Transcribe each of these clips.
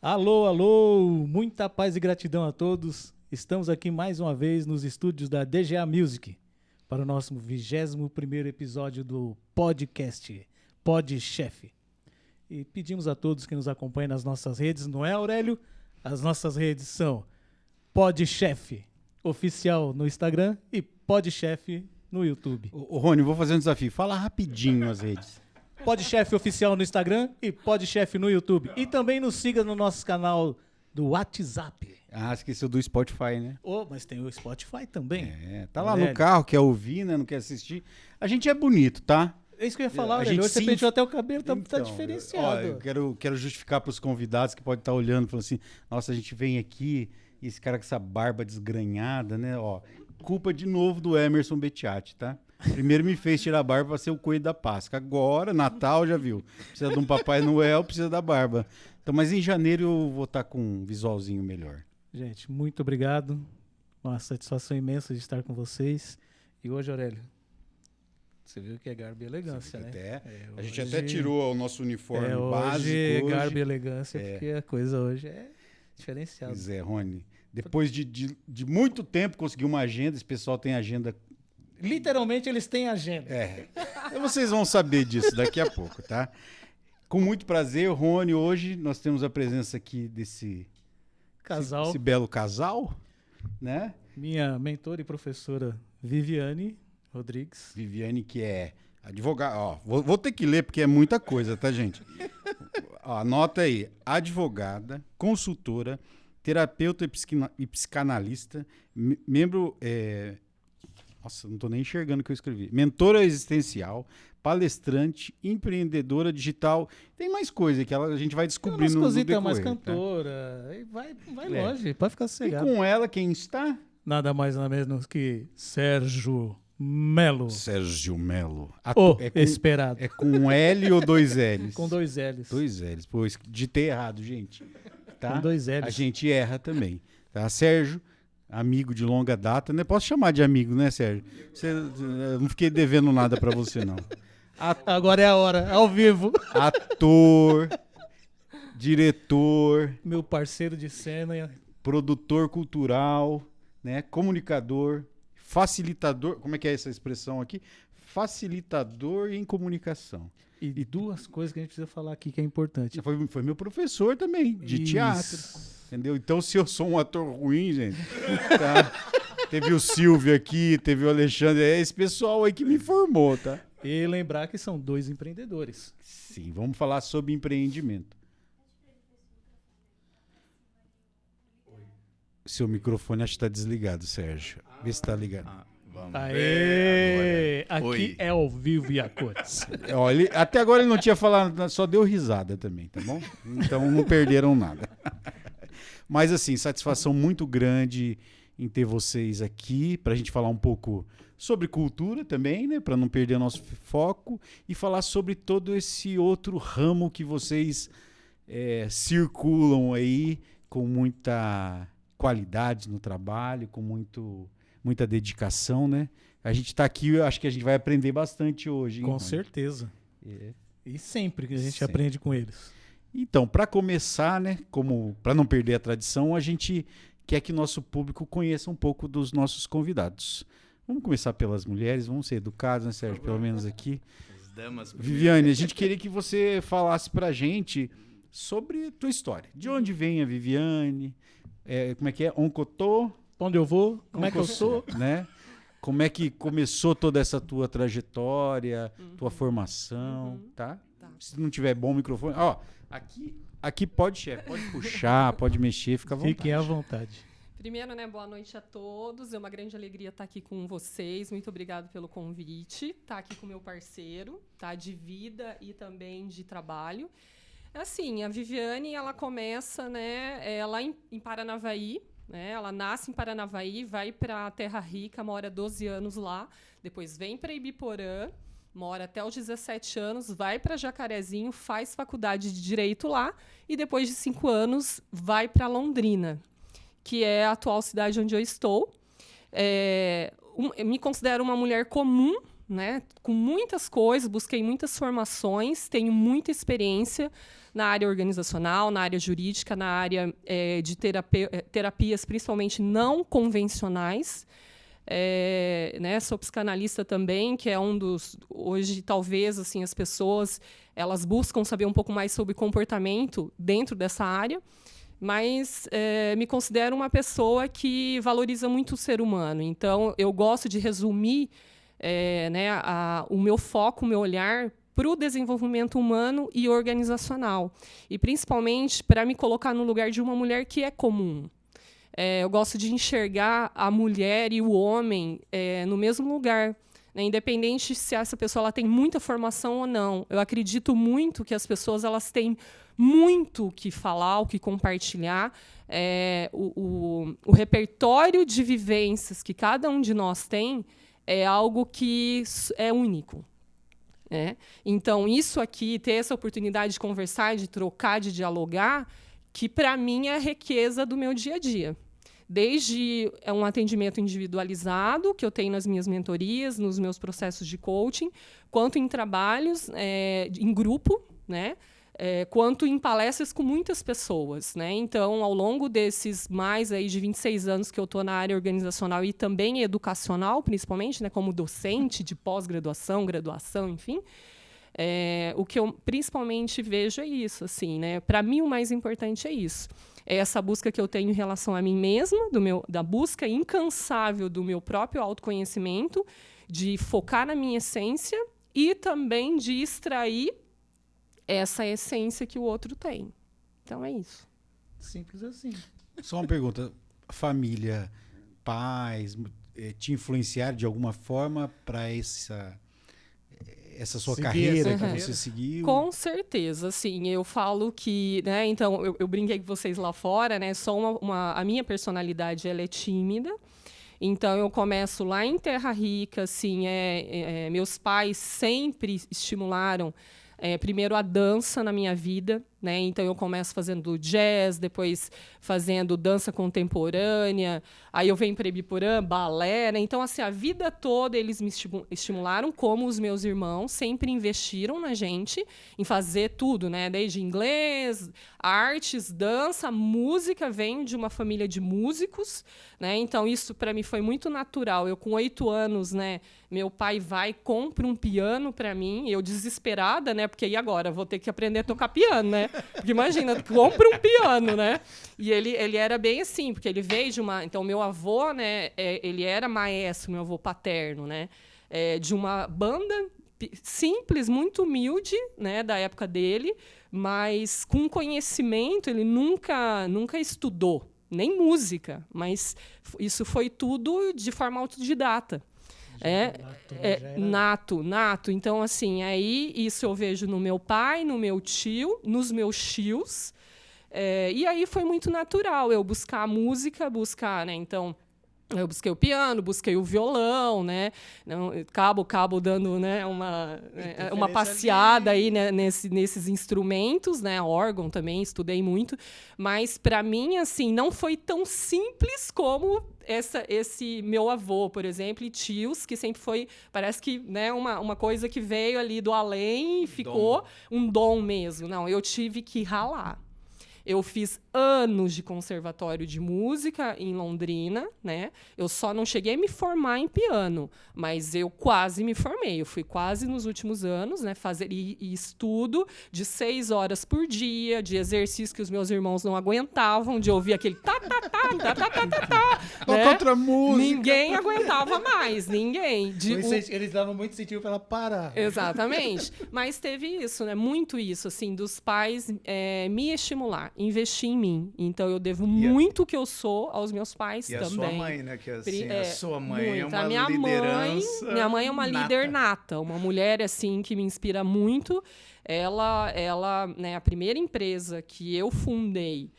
Alô, alô, muita paz e gratidão a todos. Estamos aqui mais uma vez nos estúdios da DGA Music para o nosso 21º episódio do podcast Pod Chef. E pedimos a todos que nos acompanhem nas nossas redes, não é, Aurélio? As nossas redes são Pod Chef Oficial no Instagram e Pod Chef no YouTube. Ô, Rony, vou fazer um desafio. Fala rapidinho as redes. Pod Chef Oficial no Instagram e Pod Chef no YouTube. E também nos siga no nosso canal do WhatsApp. Ah, esqueceu do Spotify, né? Oh, mas tem o Spotify também. Tá lá no carro, quer ouvir, né? Não quer assistir. A gente é bonito, tá? É isso que eu ia falar, gente hoje você penteou até o cabelo, tá diferenciado. Eu quero justificar para os convidados que podem estar olhando, falando assim, nossa, a gente vem aqui e esse cara com essa barba desgranhada, né? Ó, culpa de novo do Emerson Betiatti, tá? Primeiro me fez tirar a barba para ser o coelho da Páscoa. Agora, Natal, já viu. Precisa de um Papai Noel, precisa da barba. Então, mas em janeiro eu vou estar com um visualzinho melhor. Gente, muito obrigado. Uma satisfação imensa de estar com vocês. E hoje, Aurélio, você viu que é garbo e elegância, né? A gente até tirou o nosso uniforme básico. Hoje é garbo e elegância, porque a coisa hoje é diferenciada. Pois é, Rony. Depois de muito tempo conseguir uma agenda, esse pessoal tem agenda. Literalmente eles têm agenda. Vocês vão saber disso daqui a pouco, tá? Com muito prazer, Rony, hoje nós temos a presença aqui desse casal. Esse belo casal, né? Minha mentora e professora Viviane Rodrigues. Viviane, que é advogada. Ó, vou ter que ler porque é muita coisa, tá, gente? Ó, anota aí. Advogada, consultora, terapeuta e psicanalista, membro... Nossa, não tô nem enxergando o que eu escrevi. Mentora existencial, palestrante, empreendedora digital. Tem mais coisa que a gente vai descobrindo no decorrer. Mais cantora. Tá? Vai longe, pode ficar sossegado. E com ela, quem está? Nada mais nada menos que Sérgio Melo. Sérgio Melo. Esperado. É com L ou dois L's? Com dois L's. Dois L's. Pô, ditei errado, gente. Tá? Com dois L's. A gente erra também. Tá? Sérgio, amigo de longa data, né? Posso chamar de amigo, né, Sérgio? Eu não fiquei devendo nada pra você, não. Agora é a hora, ao vivo. Ator, diretor. Meu parceiro de cena. Produtor cultural, né? Comunicador, facilitador. Como é que é essa expressão aqui? Facilitador em comunicação. E duas coisas que a gente precisa falar aqui que é importante. Foi meu professor também, de teatro. Entendeu? Então, se eu sou um ator ruim, gente, tá? Teve o Silvio aqui, teve o Alexandre, é esse pessoal aí que me formou, tá? E lembrar que são dois empreendedores. Sim, vamos falar sobre empreendimento. Seu microfone acho que está desligado, Sérgio. Vê se está ligado. Vamos ver agora. Aqui Oi. É ao vivo e a cores. Olha, até agora ele não tinha falado, só deu risada também, tá bom? Então não perderam nada. Mas assim, satisfação muito grande em ter vocês aqui para a gente falar um pouco sobre cultura também, né? Para não perder nosso foco e falar sobre todo esse outro ramo que vocês circulam aí com muita qualidade no trabalho, com muita dedicação, né? A gente está aqui, eu acho que a gente vai aprender bastante hoje. Hein, com certeza. E sempre que a gente aprende com eles. Então, para começar, né, para não perder a tradição, a gente quer que nosso público conheça um pouco dos nossos convidados. Vamos começar pelas mulheres, vamos ser educados, né, Sérgio? Pelo menos aqui. As damas. Viviane, a gente queria que você falasse para a gente sobre a tua história. De onde vem a Viviane? Como é que é? Oncotô? Onde eu vou? Como é que eu sou? Né? Como é que começou toda essa tua trajetória, tua formação, tá? Se não tiver bom o microfone... Ó, aqui pode puxar, pode mexer, fica à vontade. Fiquem à vontade. Primeiro, né, boa noite a todos. É uma grande alegria estar aqui com vocês. Muito obrigado pelo convite. Estar aqui com meu parceiro, tá, de vida e também de trabalho. Assim, a Viviane, ela começa, né, lá em Paranavaí, né? Ela nasce em Paranavaí, vai para Terra Rica, mora 12 anos lá, depois vem para Ibiporã, mora até os 17 anos, vai para Jacarezinho, faz faculdade de Direito lá e depois de 5 anos vai para Londrina, que é a atual cidade onde eu estou. Eu me considero uma mulher comum, né, com muitas coisas, busquei muitas formações, tenho muita experiência, na área organizacional, na área jurídica, na área de terapias, principalmente não convencionais. Né, sou psicanalista também, que é um dos... Hoje, talvez, assim, as pessoas elas buscam saber um pouco mais sobre comportamento dentro dessa área, mas me considero uma pessoa que valoriza muito o ser humano. Então, eu gosto de resumir né, o meu foco, o meu olhar para o desenvolvimento humano e organizacional. E, principalmente, para me colocar no lugar de uma mulher que é comum. Eu gosto de enxergar a mulher e o homem no mesmo lugar, né? Independente se essa pessoa ela tem muita formação ou não. Eu acredito muito que as pessoas elas têm muito o que falar, o que compartilhar. O repertório de vivências que cada um de nós tem é algo que é único. Então, isso aqui, ter essa oportunidade de conversar, de trocar, de dialogar, que, para mim, é a riqueza do meu dia a dia. Desde um atendimento individualizado, que eu tenho nas minhas mentorias, nos meus processos de coaching, quanto em trabalhos em grupo, né? Quanto em palestras com muitas pessoas, né? Então, ao longo desses mais aí de 26 anos que eu estou na área organizacional e também educacional, principalmente, né, como docente de pós-graduação, graduação, enfim, o que eu principalmente vejo é isso. Assim, né? Para mim, o mais importante é isso. É essa busca que eu tenho em relação a mim mesma, da busca incansável do meu próprio autoconhecimento, de focar na minha essência e também de extrair essa essência que o outro tem. Então, é isso. Simples assim. Só uma pergunta. Família, pais, te influenciaram de alguma forma para essa sua carreira que você seguiu? Com certeza, sim. Eu falo que, né, então, eu brinquei com vocês lá fora, né, a minha personalidade ela é tímida. Então, eu começo lá em Terra Rica, assim, meus pais sempre estimularam primeiro a dança na minha vida, né? Então eu começo fazendo jazz, depois fazendo dança contemporânea, aí eu venho para Ibiporã, balé, né? Então assim, a vida toda eles me estimularam, como os meus irmãos sempre investiram na gente em fazer tudo, né? Desde inglês, artes, dança, música, venho de uma família de músicos, né? Então isso para mim foi muito natural. Eu com 8 anos, né, meu pai vai e compra um piano para mim, eu desesperada, né? Porque e agora? Vou ter que aprender a tocar piano, né? Porque imagina, compra um piano, né? E ele era bem assim, porque ele veio de uma... Então, meu avô, né? Ele era maestro, meu avô paterno, né? De uma banda simples, muito humilde, né? Da época dele, mas com conhecimento, ele nunca estudou, nem música, mas isso foi tudo de forma autodidata. Nato. Então, assim, aí isso eu vejo no meu pai, no meu tio, nos meus tios. E aí foi muito natural eu buscar a música, né? Então, eu busquei o piano, busquei o violão, né? Cabo dando, né, uma passeada aí, né, nesses instrumentos, né? Órgão também, estudei muito. Mas, para mim, assim, não foi tão simples como esse meu avô, por exemplo, e tios, que sempre foi, parece que, né, uma coisa que veio ali do além e ficou um dom mesmo. Não, eu tive que ralar. Eu fiz anos de conservatório de música em Londrina, né? Eu só não cheguei a me formar em piano, mas eu quase me formei. Eu fui quase nos últimos anos, né? Fazer e estudo de 6 horas por dia, de exercício que os meus irmãos não aguentavam, de ouvir aquele Toca outra música. Ninguém aguentava mais, ninguém. Eles davam muito incentivo para ela parar. Exatamente. Mas teve isso, né? Muito isso, assim, dos pais me estimular, investir em mim. Então, eu devo muito o que eu sou aos meus pais também. E a sua mãe, né? Que assim, a sua mãe é uma liderança. Minha mãe é uma líder nata, uma mulher assim que me inspira muito. Ela, né, a primeira empresa que eu fundei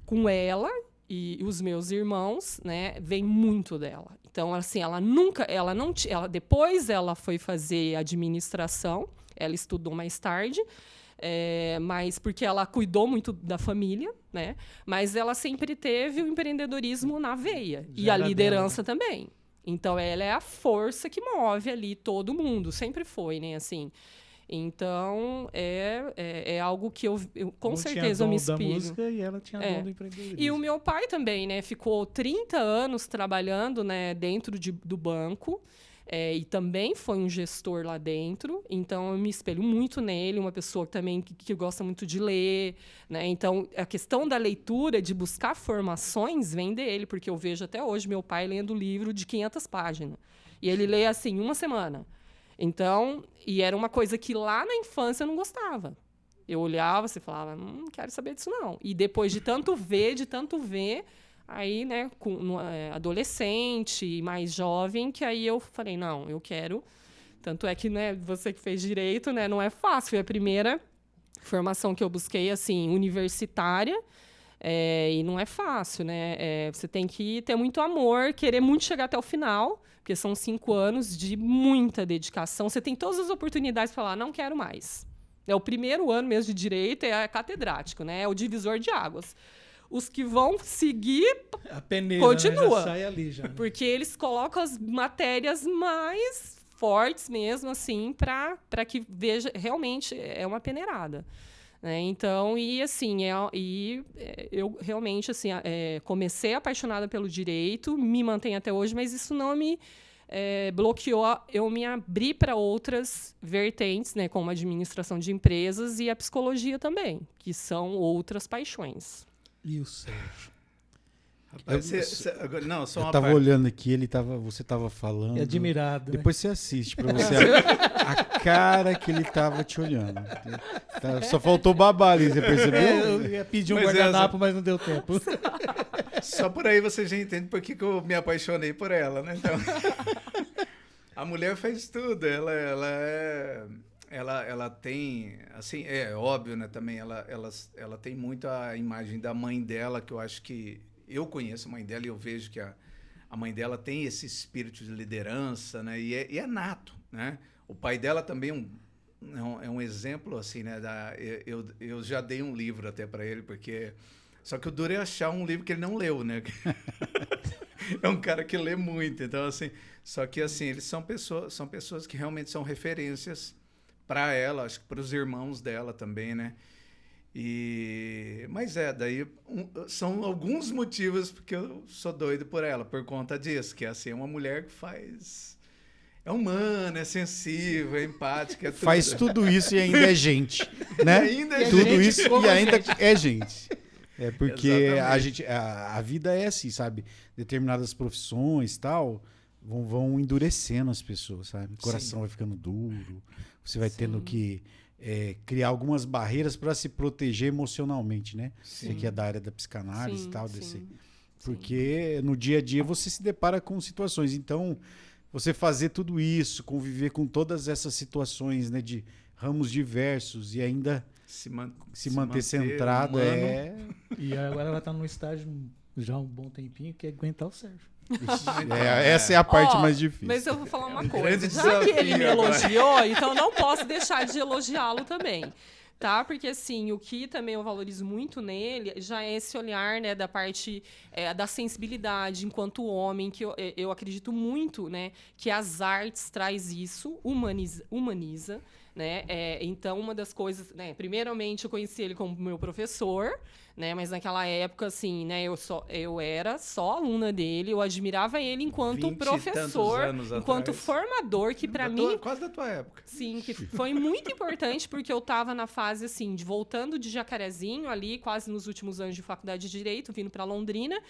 com ela e os meus irmãos, né, vem muito dela. Então, assim, depois ela foi fazer administração, ela estudou mais tarde. Mas porque ela cuidou muito da família, né? Mas ela sempre teve o empreendedorismo na veia. E a liderança também. Então, ela é a força que move ali todo mundo. Sempre foi, né? Assim, Então, é algo que eu com certeza eu me inspiro. Da música e ela tinha dom do empreendedorismo. E o meu pai também, né? Ficou 30 anos trabalhando, né, dentro do banco. E também foi um gestor lá dentro, então eu me espelho muito nele, uma pessoa também que gosta muito de ler, né? Então, a questão da leitura, de buscar formações, vem dele, porque eu vejo até hoje meu pai lendo livro de 500 páginas. E ele lê, assim, uma semana. Então, e era uma coisa que lá na infância eu não gostava. Eu olhava e falava, não quero saber disso não. E depois de tanto ver, aí, né, adolescente e mais jovem, que aí eu falei, não, eu quero. Tanto é que, né, você que fez direito, né, não é fácil. Foi a primeira formação que eu busquei, assim, universitária, e não é fácil, né? Você tem que ter muito amor, querer muito chegar até o final, porque são 5 anos de muita dedicação. Você tem todas as oportunidades para falar, não quero mais. O primeiro ano mesmo de direito é catedrático, né? É o divisor de águas. Os que vão seguir, a peneira, continua. Né? Já sai ali já. Porque eles colocam as matérias mais fortes mesmo, assim, para que veja, realmente é uma peneirada. Né? Então, eu realmente, assim, comecei apaixonada pelo direito, me mantenho até hoje, mas isso não me bloqueou eu me abrir para outras vertentes, né, como a administração de empresas e a psicologia também, que são outras paixões. E o Sérgio? Não, só uma parte. Eu tava olhando aqui, você tava falando. É admirado. Depois você assiste pra você a cara que ele tava te olhando. Só faltou babar ali, você percebeu? Eu ia pedir um guardanapo, mas não deu tempo. Só por aí você já entende por que eu me apaixonei por ela, né? Então, a mulher faz tudo, ela tem, assim, é óbvio, né, também, ela tem muito a imagem da mãe dela, que eu acho que, eu conheço a mãe dela e eu vejo que a mãe dela tem esse espírito de liderança, né, e é nato, né, o pai dela também é um exemplo, assim, né, eu já dei um livro até para ele, porque, só que o duro é achar um livro que ele não leu, né, é um cara que lê muito, então, assim, só que, assim, eles são pessoas que realmente são referências para ela, acho que para os irmãos dela também, né? Mas daí são alguns motivos porque eu sou doido por ela, por conta disso, que assim, é uma mulher que é humana, é sensível, é empática, é tudo. Faz tudo isso e ainda é gente, né? Ainda é tudo gente, isso e ainda é gente. É porque a vida é assim, sabe? Determinadas profissões, tal, vão endurecendo as pessoas, sabe? O coração vai ficando duro. Você vai tendo que criar algumas barreiras para se proteger emocionalmente, né? Você que é da área da psicanálise e tal. Porque no dia a dia você se depara com situações. Então, você fazer tudo isso, conviver com todas essas situações, né, de ramos diversos e ainda se manter centrado E agora ela está num estágio já há um bom tempinho que é aguentar o Sérgio. Essa é a parte mais difícil. Mas eu vou falar uma coisa. Já que ele me elogiou, então não posso deixar de elogiá-lo também. Tá? Porque, assim, o que também eu valorizo muito nele já é esse olhar, né, da parte da sensibilidade enquanto homem, que eu acredito muito, né, que as artes traz isso, humaniza, né? Então, uma das coisas, né, primeiramente eu conheci ele como meu professor, né, mas naquela época, assim, né, eu era só aluna dele, eu admirava ele enquanto professor, enquanto formador, que para mim... Quase da tua época. Sim, que foi muito importante, porque eu estava na fase, assim, voltando de Jacarezinho, ali, quase nos últimos anos de faculdade de Direito, vindo para Londrina,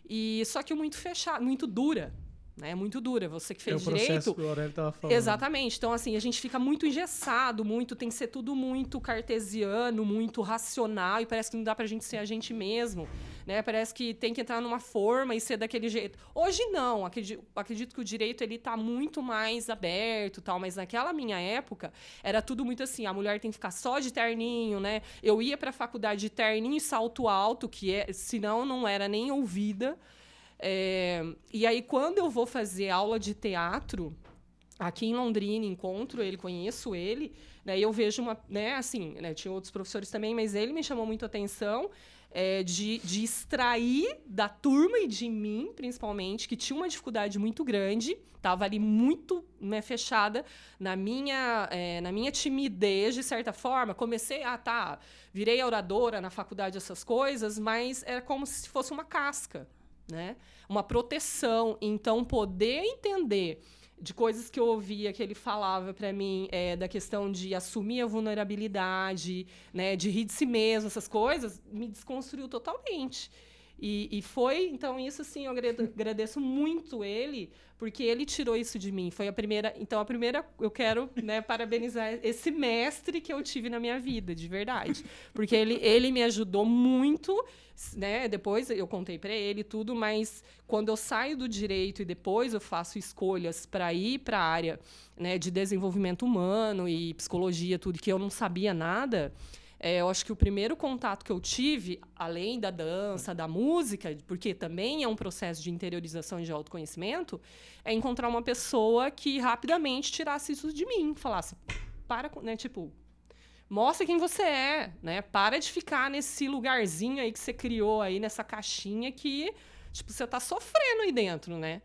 e só que muito fechado, muito dura. É muito dura, você que fez direito. Que o Aurélio estava falando. Exatamente. Então, assim, a gente fica muito engessado, tem que ser tudo muito cartesiano, muito racional, e parece que não dá pra gente ser a gente mesmo, né? Parece que tem que entrar numa forma e ser daquele jeito. Hoje não, acredito que o direito ele tá muito mais aberto, tal, mas naquela minha época era tudo muito assim, a mulher tem que ficar só de terninho, né? Eu ia pra faculdade de terninho e salto alto, senão não era nem ouvida. E aí, quando eu vou fazer aula de teatro, aqui em Londrina, conheço ele, né, eu vejo tinha outros professores também, mas ele me chamou muito a atenção, de extrair da turma e de mim, principalmente, que tinha uma dificuldade muito grande, estava ali muito, né, fechada na minha timidez, de certa forma. Comecei, virei oradora na faculdade, essas coisas, mas era como se fosse uma casca, né? Uma proteção. Então, poder entender de coisas que eu ouvia que ele falava para mim, da questão de assumir a vulnerabilidade, né, de rir de si mesmo, essas coisas, me desconstruiu totalmente. E foi, então, isso, assim, eu agradeço muito ele, porque ele tirou isso de mim. Foi a primeira... Então, eu quero, né, parabenizar esse mestre que eu tive na minha vida, de verdade. Porque ele me ajudou muito, né? Depois eu contei para ele tudo, mas quando eu saio do direito e depois eu faço escolhas para ir para a área, né, de desenvolvimento humano e psicologia, tudo que eu não sabia nada... eu acho que o primeiro contato que eu tive, além da dança, da música, porque também é um processo de interiorização e de autoconhecimento, é encontrar uma pessoa que rapidamente tirasse isso de mim, falasse, né, tipo, mostra quem você é, né? Para de ficar nesse lugarzinho aí que você criou aí, nessa caixinha que, tipo, você tá sofrendo aí dentro, né?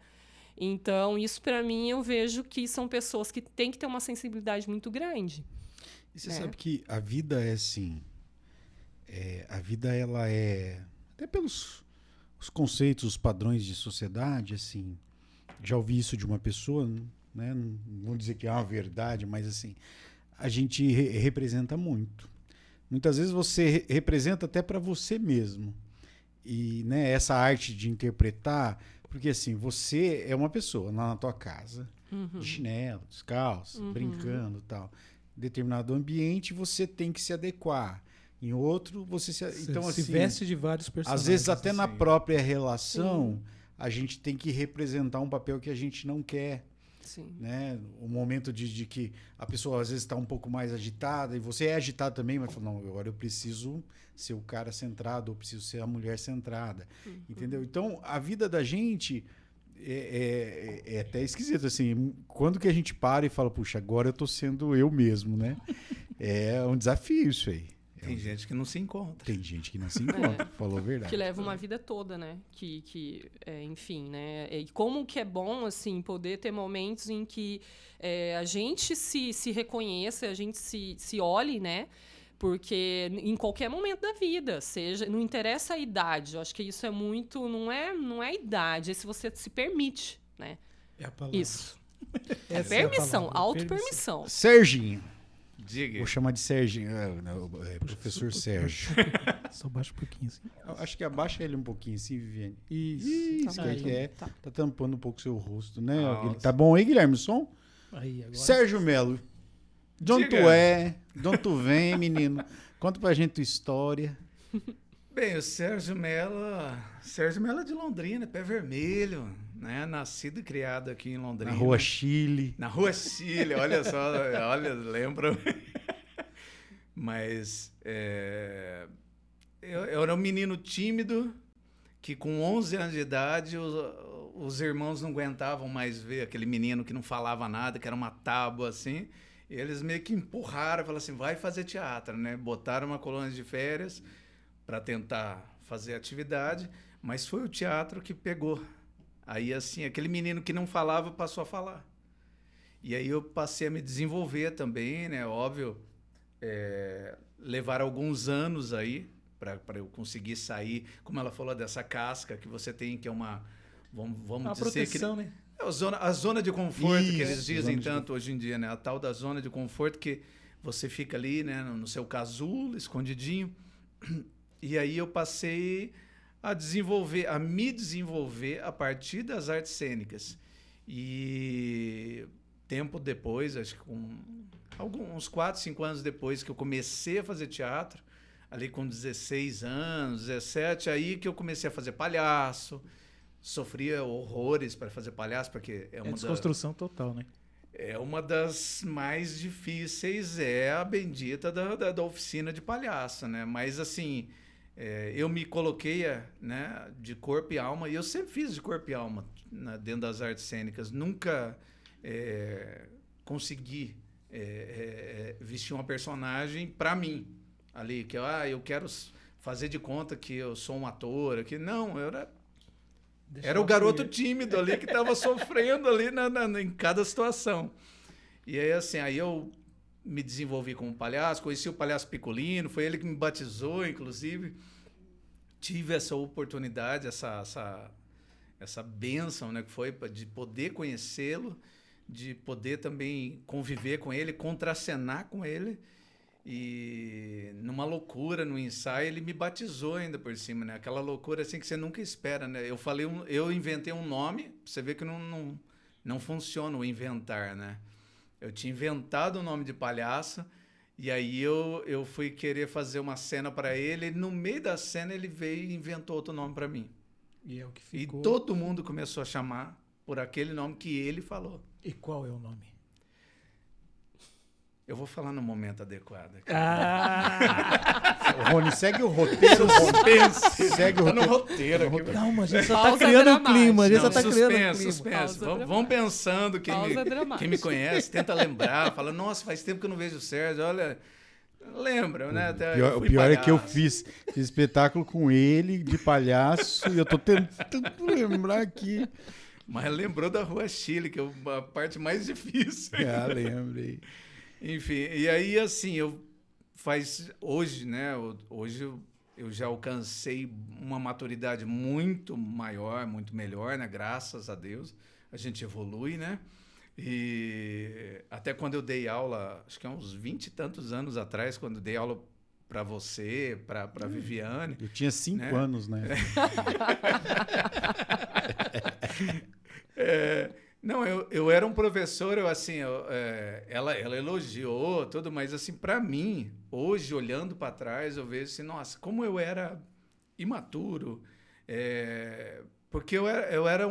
Então, isso para mim, eu vejo que são pessoas que têm que ter uma sensibilidade muito grande. E você sabe que a vida é assim, a vida ela é, até pelos os conceitos, os padrões de sociedade, assim, já ouvi isso de uma pessoa, né? Não vou dizer que é uma verdade, mas assim, a gente representa muito. Muitas vezes você representa até para você mesmo. E, né, essa arte de interpretar, porque assim, você é uma pessoa lá na tua casa, de chinelo, descalço, brincando e tal. Em determinado ambiente, você tem que se adequar. Em outro, você se... Então, se assim, veste de vários personagens. às vezes, até na assim. própria relação, Sim. a gente tem que representar um papel que a gente não quer. Sim. Né? O momento de que a pessoa, às vezes, está um pouco mais agitada, e você é agitado também, mas fala, não, agora eu preciso ser o cara centrado, eu preciso ser a mulher centrada. Entendeu? Então, a vida da gente... É até esquisito, assim, quando que a gente para e fala, puxa, agora eu tô sendo eu mesmo, né? É um desafio isso aí. Tem gente que não se encontra. Tem gente que não se encontra, falou a verdade. Que leva uma vida toda, né? Enfim, né? E como que é bom, assim, poder ter momentos em que a gente se reconheça, a gente se olhe, né? Porque em qualquer momento da vida, não interessa a idade, eu acho que isso é muito, não é a idade, é se você se permite, né? É a palavra. Isso. Essa é a Permissão, palavra, autopermissão. Serginho. Diga. Vou chamar de Serginho. Professor Sérgio. Só baixa um pouquinho assim. Acho que abaixa ele um pouquinho assim, Viviane. Isso. Isso, Tá que aí. tá tampando um pouco o seu rosto, né? Nossa. Tá bom aí, Guilherme, o som? Aí, agora. Sérgio Melo. De onde tu Diga. é? De onde tu vem, menino? Conta pra gente tua história. Bem, o Sérgio Mello é de Londrina, pé vermelho, né? Nascido e criado aqui em Londrina. Na Rua Chile. Na Rua Chile, olha só, lembra? Mas eu era um menino tímido que com 11 anos de idade os irmãos não aguentavam mais ver aquele menino que não falava nada, que era uma tábua assim. Eles meio que empurraram, falaram assim, vai fazer teatro, né? Botaram uma colônia de férias para tentar fazer atividade, mas foi o teatro que pegou. Aí, assim, aquele menino que não falava passou a falar. E aí eu passei a me desenvolver também, né? Óbvio, levar alguns anos aí para eu conseguir sair, como ela falou, dessa casca que você tem, que é uma... Vamos dizer proteção, que, né? a zona de conforto que eles Isso, dizem zona de tanto hoje em dia, né? A tal da zona de conforto que você fica ali, né, no seu casulo, escondidinho. E aí eu passei a me desenvolver a partir das artes cênicas. E tempo depois, acho que uns 4, 5 anos depois que eu comecei a fazer teatro, ali com 16 anos, 17, aí que eu comecei a fazer palhaço. Sofria horrores para fazer palhaço, porque É desconstrução total, né? é uma das mais difíceis, é a bendita da oficina de palhaço, né? Mas, assim, eu me coloquei, né, de corpo e alma, e eu sempre fiz de corpo e alma, né, dentro das artes cênicas. Nunca consegui vestir uma personagem para mim, ali, que eu quero fazer de conta que eu sou um ator, que não, eu Deixa era o eu garoto fluir. tímido ali que estava sofrendo ali em cada situação. E aí, assim, aí eu me desenvolvi como palhaço, conheci o Palhaço Picolino, foi ele que me batizou, inclusive. Tive essa oportunidade, essa bênção, né, que foi de poder conhecê-lo, de poder também conviver com ele, contracenar com ele. E numa loucura, no ensaio, ele me batizou ainda por cima, né? Aquela loucura assim que você nunca espera, né? Eu inventei um nome, pra você ver que não funciona o inventar, né? Eu tinha inventado o nome de palhaço, e aí eu fui querer fazer uma cena para ele, e no meio da cena ele veio e inventou outro nome para mim. E é o que E ficou. todo mundo começou a chamar por aquele nome que ele falou. E qual é o nome? Eu vou falar no momento adequado. Rony, segue o roteiro. Suspense. Segue o Tá no roteiro. roteiro aqui. Calma, a gente só tá Pausa criando um dramática. clima. A gente só Não, tá criando um clima. suspense. Pausa Vamos dramática. pensando. Pausa dramática. Quem me conhece, tenta lembrar. Fala, nossa, faz tempo que eu não vejo o Sérgio. Olha, lembra, né? Até eu O fui pior é que eu palhaço. fiz espetáculo com ele, de palhaço, e eu tô tentando lembrar aqui. Mas lembrou da Rua Chile, que é a parte mais difícil. Ah, lembrei. Enfim, e aí assim, hoje, né? Hoje eu já alcancei uma maturidade muito maior, muito melhor, né? Graças a Deus. A gente evolui, né? E até quando eu dei aula, acho que há uns 20 e tantos anos atrás, quando eu dei aula para você, para Viviane. Eu tinha 5 Né? anos, né? Não, eu era um professor, ela elogiou tudo, mas assim, para mim, hoje, olhando para trás, eu vejo assim, nossa, como eu era imaturo, porque eu era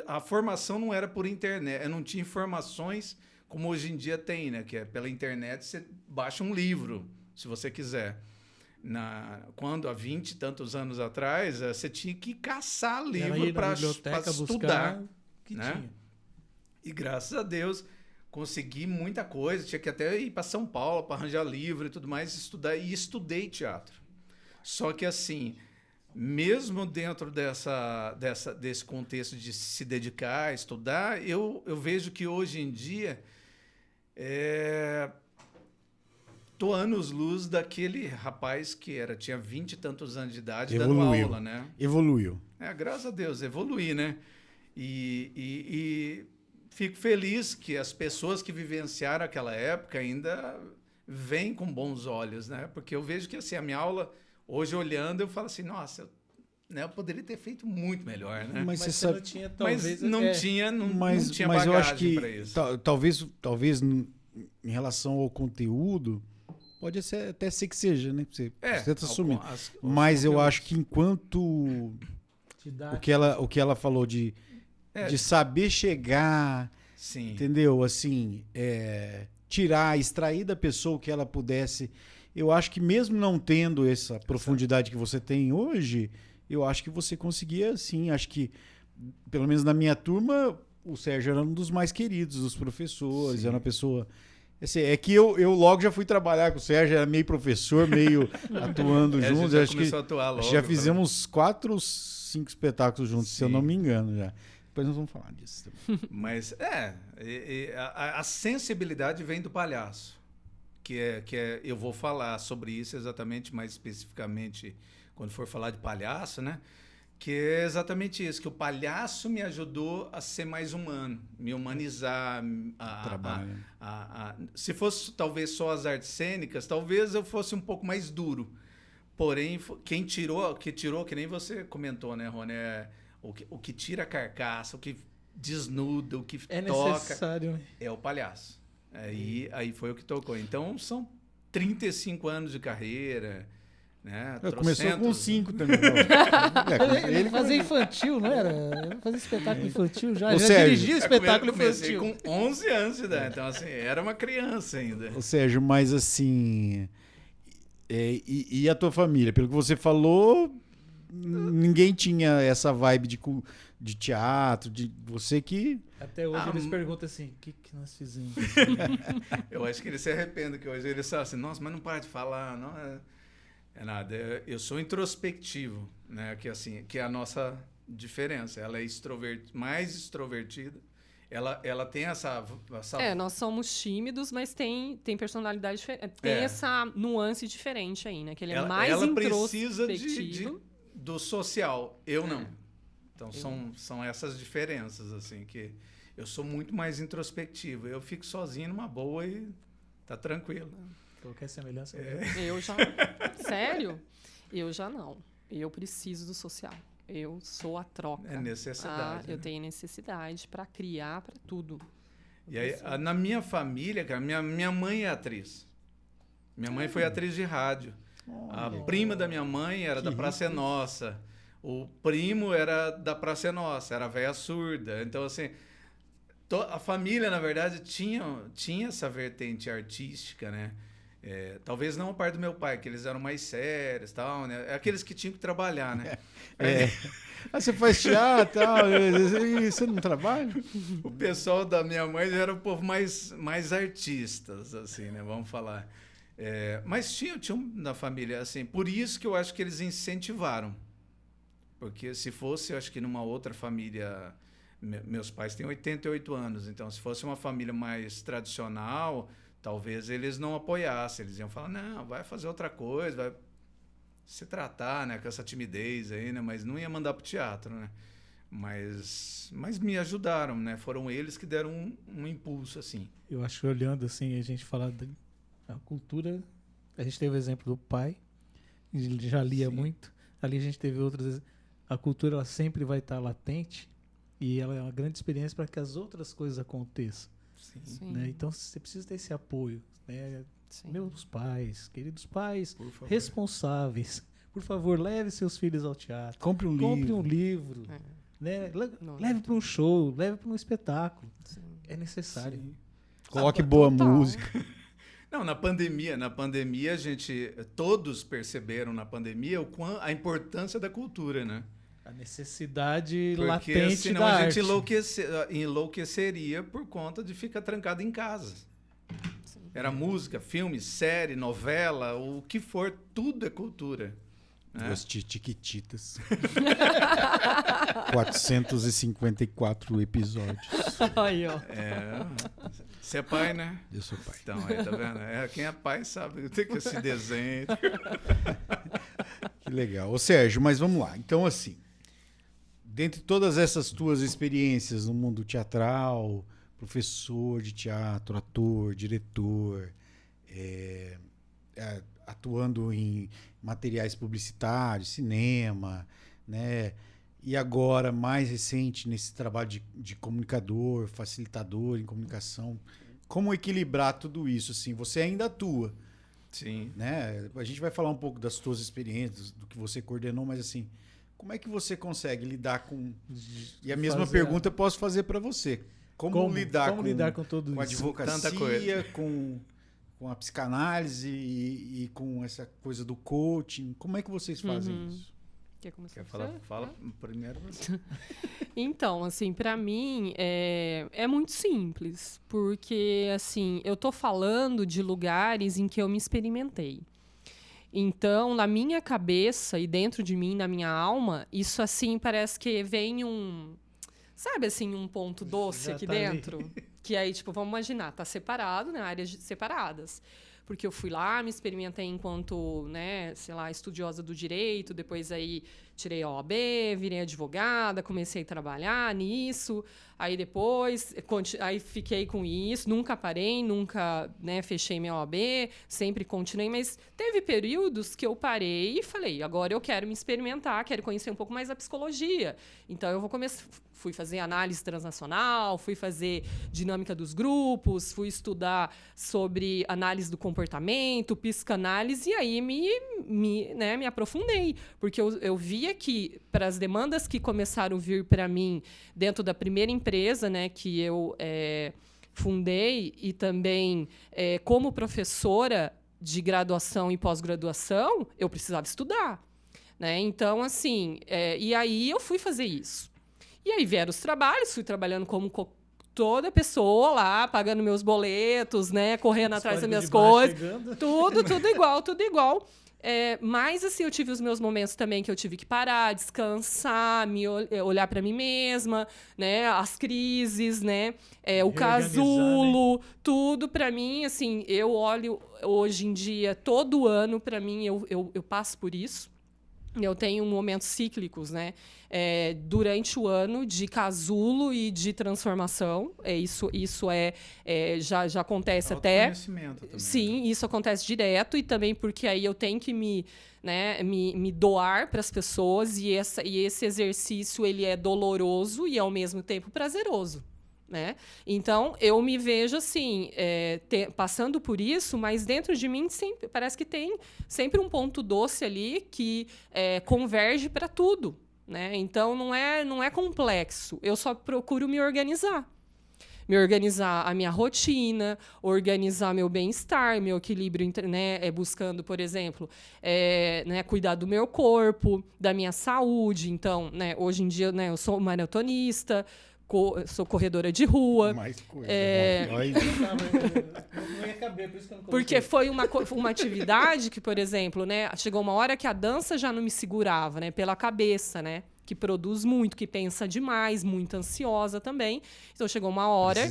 a formação não era por internet, eu não tinha informações como hoje em dia tem, né? Que é pela internet, você baixa um livro, se você quiser. Quando, há 20 e tantos anos atrás, você tinha que caçar livro para estudar. Que né? tinha. E graças a Deus consegui muita coisa. Tinha que até ir para São Paulo para arranjar livro e tudo mais, estudar. E estudei teatro. Só que assim, mesmo dentro desse contexto de se dedicar a estudar, eu vejo que hoje em dia tô anos-luz daquele rapaz que tinha 20 e tantos anos de idade dando aula, né? Evoluiu. Graças a Deus, evoluí, né? E fico feliz que as pessoas que vivenciaram aquela época ainda veem com bons olhos, né? Porque eu vejo que assim, a minha aula, hoje olhando, eu falo assim, nossa, eu poderia ter feito muito melhor, né? Mas Mas você você sabe. não tinha, talvez... Não tinha Mas bagagem eu acho que para isso. talvez em relação ao conteúdo, pode até ser que seja, né? Você tenta assumir. Mas eu acho que enquanto o que ela falou de saber chegar, sim. entendeu? Assim, extrair da pessoa o que ela pudesse. Eu acho que mesmo não tendo essa profundidade que você tem hoje, eu acho que você conseguia, sim. Acho que, pelo menos na minha turma, o Sérgio era um dos mais queridos dos professores, Sim. era uma pessoa... Assim, é que eu logo já fui trabalhar com o Sérgio, era meio professor, meio atuando juntos. Já Acho começou que a atuar logo, já fizemos 4 ou 5 espetáculos juntos, se eu Sim. não me engano já. Depois nós vamos falar disso também. Mas a sensibilidade vem do palhaço, eu vou falar sobre isso exatamente, mais especificamente quando for falar de palhaço, né? Que é exatamente isso, que o palhaço me ajudou a ser mais humano, me humanizar. Trabalho. Se fosse talvez só as artes cênicas, talvez eu fosse um pouco mais duro. Porém, que tirou, que nem você comentou, né, Rony? O que tira a carcaça, o que desnuda, o que toca, necessário. é o palhaço. Aí foi o que tocou. Então, são 35 anos de carreira, né? Começou com 5 também. Ele fazia infantil, não era? Ele fazia espetáculo infantil já. Ô, Já Sérgio, dirigia espetáculo comecei infantil. com 11 anos de idade. Então, assim, era uma criança ainda. Ô, Sérgio, mas assim... E a tua família? Pelo que você falou, ninguém tinha essa vibe de teatro, de você que... Até hoje eles perguntam assim, o que nós fizemos? Eu acho que eles se arrependem, que hoje eles falam assim, nossa, mas não para de falar, não É nada. Eu sou introspectivo, né? Que assim, que é a nossa diferença. Ela é mais extrovertida. Ela tem essa... nós somos tímidos, mas tem personalidade diferente. Tem essa nuance diferente aí, né? Que ele é mais ela precisa do social. Eu não. Então, são essas diferenças, assim, que eu sou muito mais introspectivo. Eu fico sozinho numa boa e tá tranquilo. Qualquer semelhança. Eu já... Sério? Eu já não. Eu preciso do social. Eu sou a troca. É necessidade. Eu tenho necessidade para criar, para tudo. E aí, na minha família, cara, minha mãe é atriz. Minha mãe foi atriz de rádio. A prima da minha mãe era da Praça é Nossa. O primo era da Praça é Nossa, era véia surda. Então, assim, a família, na verdade, tinha essa vertente artística, né? Talvez não a parte do meu pai, que eles eram mais sérios e tal, né? Aqueles que tinham que trabalhar, né? Você faz teatro e você não trabalha? O pessoal da minha mãe era um povo mais artistas, assim, né? Vamos falar. Mas tinha na família, assim, por isso que eu acho que eles incentivaram. Porque se fosse, eu acho que numa outra família... Meus pais têm 88 anos, então se fosse uma família mais tradicional... Talvez eles não apoiassem, eles iam falar, não, vai fazer outra coisa, vai se tratar, né, com essa timidez aí, né, mas não ia mandar pro teatro, né. Mas me ajudaram, né, foram eles que deram um impulso, assim. Eu acho que olhando assim, a gente fala da cultura, a gente teve o exemplo do pai, ele já lia muito, ali a gente teve outras, a cultura ela sempre vai estar latente e ela é uma grande experiência para que as outras coisas aconteçam. Sim. Né? Então você precisa ter esse apoio, né? Sim. Meus pais, queridos pais responsáveis, por favor, leve seus filhos ao teatro, compre um livro, né? Leve para um show, leve para um espetáculo. Sim. É necessário. Sim. Coloque boa música. Não, na pandemia todos perceberam na pandemia a importância da cultura, né? A necessidade porque latente senão da a gente arte. enlouqueceria por conta de ficar trancado em casa. Sim. Era música, filme, série, novela, o que for, tudo é cultura. Né? As Tiquititas. 454 episódios. Aí, ó. Você é pai, né? Eu sou pai. Então, aí, tá vendo? Quem é pai sabe tem que esse desenho. Que legal. Ô, Sérgio, mas vamos lá. Então, assim, dentre todas essas tuas experiências no mundo teatral, professor de teatro, ator, diretor, atuando em materiais publicitários, cinema, né? E agora, mais recente, nesse trabalho de comunicador, facilitador em comunicação, como equilibrar tudo isso? Assim, você ainda atua. Sim. Né? A gente vai falar um pouco das suas experiências, do que você coordenou, mas assim, como é que você consegue lidar com... E a mesma pergunta eu posso fazer para você. Como lidar com tudo isso? Com a advocacia, com a psicanálise e com essa coisa do coaching. Como é que vocês fazem isso? Quer começar? Quer falar? Fala primeiro você. Então, assim, para mim é muito simples, porque assim, eu tô falando de lugares em que eu me experimentei. Então, na minha cabeça e dentro de mim, na minha alma, isso assim parece que vem sabe assim, um ponto doce já aqui tá dentro, que aí tipo, vamos imaginar, tá separado, né, áreas separadas. Porque eu fui lá, me experimentei enquanto, né, sei lá, estudiosa do direito, depois aí tirei a OAB, virei advogada, comecei a trabalhar nisso, aí depois, aí fiquei com isso, nunca parei, nunca, né, fechei minha OAB, sempre continuei, mas teve períodos que eu parei e falei, agora eu quero me experimentar, quero conhecer um pouco mais a psicologia, então eu vou começar... Fui fazer análise transnacional, fui fazer dinâmica dos grupos, fui estudar sobre análise do comportamento, psicanálise, e aí me aprofundei. Porque eu via que, para as demandas que começaram a vir para mim dentro da primeira empresa, né, que eu fundei, e também como professora de graduação e pós-graduação, eu precisava estudar. Né? Então, assim, e aí eu fui fazer isso. E aí vieram os trabalhos, fui trabalhando como toda pessoa lá, pagando meus boletos, né, correndo atrás das minhas coisas. Tudo igual. Mas, assim, eu tive os meus momentos também que eu tive que parar, descansar, olhar para mim mesma, né? As crises, né? O casulo, né? Tudo para mim, assim, eu olho hoje em dia, todo ano, para mim, eu passo por isso. Eu tenho momentos cíclicos, né? Durante o ano de casulo e de transformação. Isso já acontece até. Também, sim, isso acontece direto, e também porque aí eu tenho que me doar para as pessoas, e esse exercício ele é doloroso e ao mesmo tempo prazeroso. Né? Então, eu me vejo assim, passando por isso, mas dentro de mim parece que tem sempre um ponto doce ali que converge para tudo. Né? Então, não é complexo. Eu só procuro me organizar. Me organizar a minha rotina, organizar meu bem-estar, meu equilíbrio, né? Buscando, por exemplo, cuidar do meu corpo, da minha saúde. Então, né, hoje em dia, né, eu sou maratonista, sou corredora de rua. Mais coisa. Não ia caber, por isso que eu não coloquei. Porque foi uma atividade que, por exemplo, né, chegou uma hora que a dança já não me segurava, né, pela cabeça, né, que produz muito, que pensa demais, muito ansiosa também. Então chegou uma hora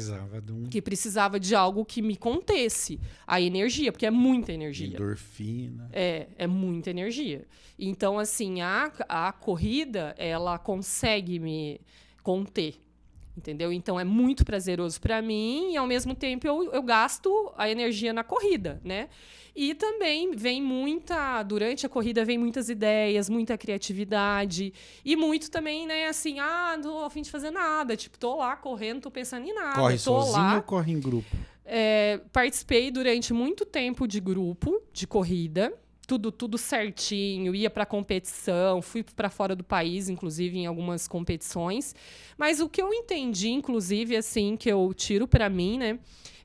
que precisava de algo que me contesse a energia, porque é muita energia. Endorfina. É muita energia. Então, assim, a corrida, ela consegue me conter. Entendeu? Então, é muito prazeroso para mim, e, ao mesmo tempo, eu gasto a energia na corrida, né? E também durante a corrida, vem muitas ideias, muita criatividade, e muito também, né, assim, não tô a fim de fazer nada, tipo, tô lá correndo, tô pensando em nada. Corre sozinho ou corre em grupo? Participei durante muito tempo de grupo, de corrida, tudo certinho, ia para competição, fui para fora do país, inclusive, em algumas competições. Mas o que eu entendi, inclusive, assim, que eu tiro para mim, né,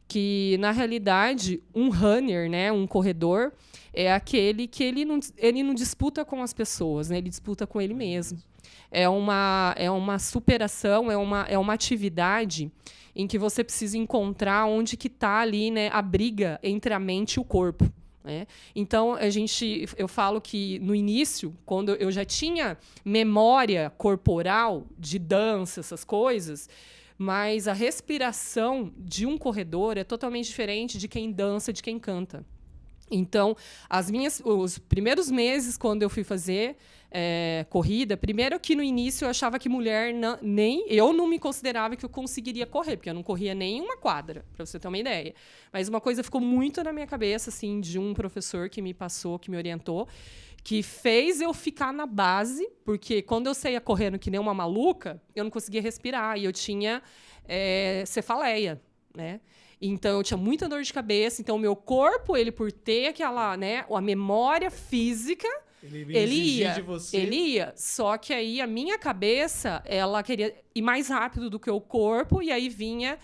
que, na realidade, um runner, né, um corredor, é aquele que ele não disputa com as pessoas, né, ele disputa com ele mesmo. É uma superação, é uma atividade em que você precisa encontrar onde que está ali, né, a briga entre a mente e o corpo. Né? Então, eu falo que, no início, quando eu já tinha memória corporal de dança, essas coisas, mas a respiração de um corredor é totalmente diferente de quem dança, de quem canta. Então, os primeiros meses, quando eu fui fazer corrida, primeiro que no início eu achava que mulher, eu não me considerava que eu conseguiria correr, porque eu não corria nem uma quadra, para você ter uma ideia. Mas uma coisa ficou muito na minha cabeça, assim, de um professor que me passou, que me orientou, que fez eu ficar na base, porque quando eu saía correndo que nem uma maluca, eu não conseguia respirar, e eu tinha cefaleia, né? Então, eu tinha muita dor de cabeça. Então, o meu corpo, ele por ter aquela, né, a memória física, ele ia. Só que aí a minha cabeça, ela queria ir mais rápido do que o corpo, e aí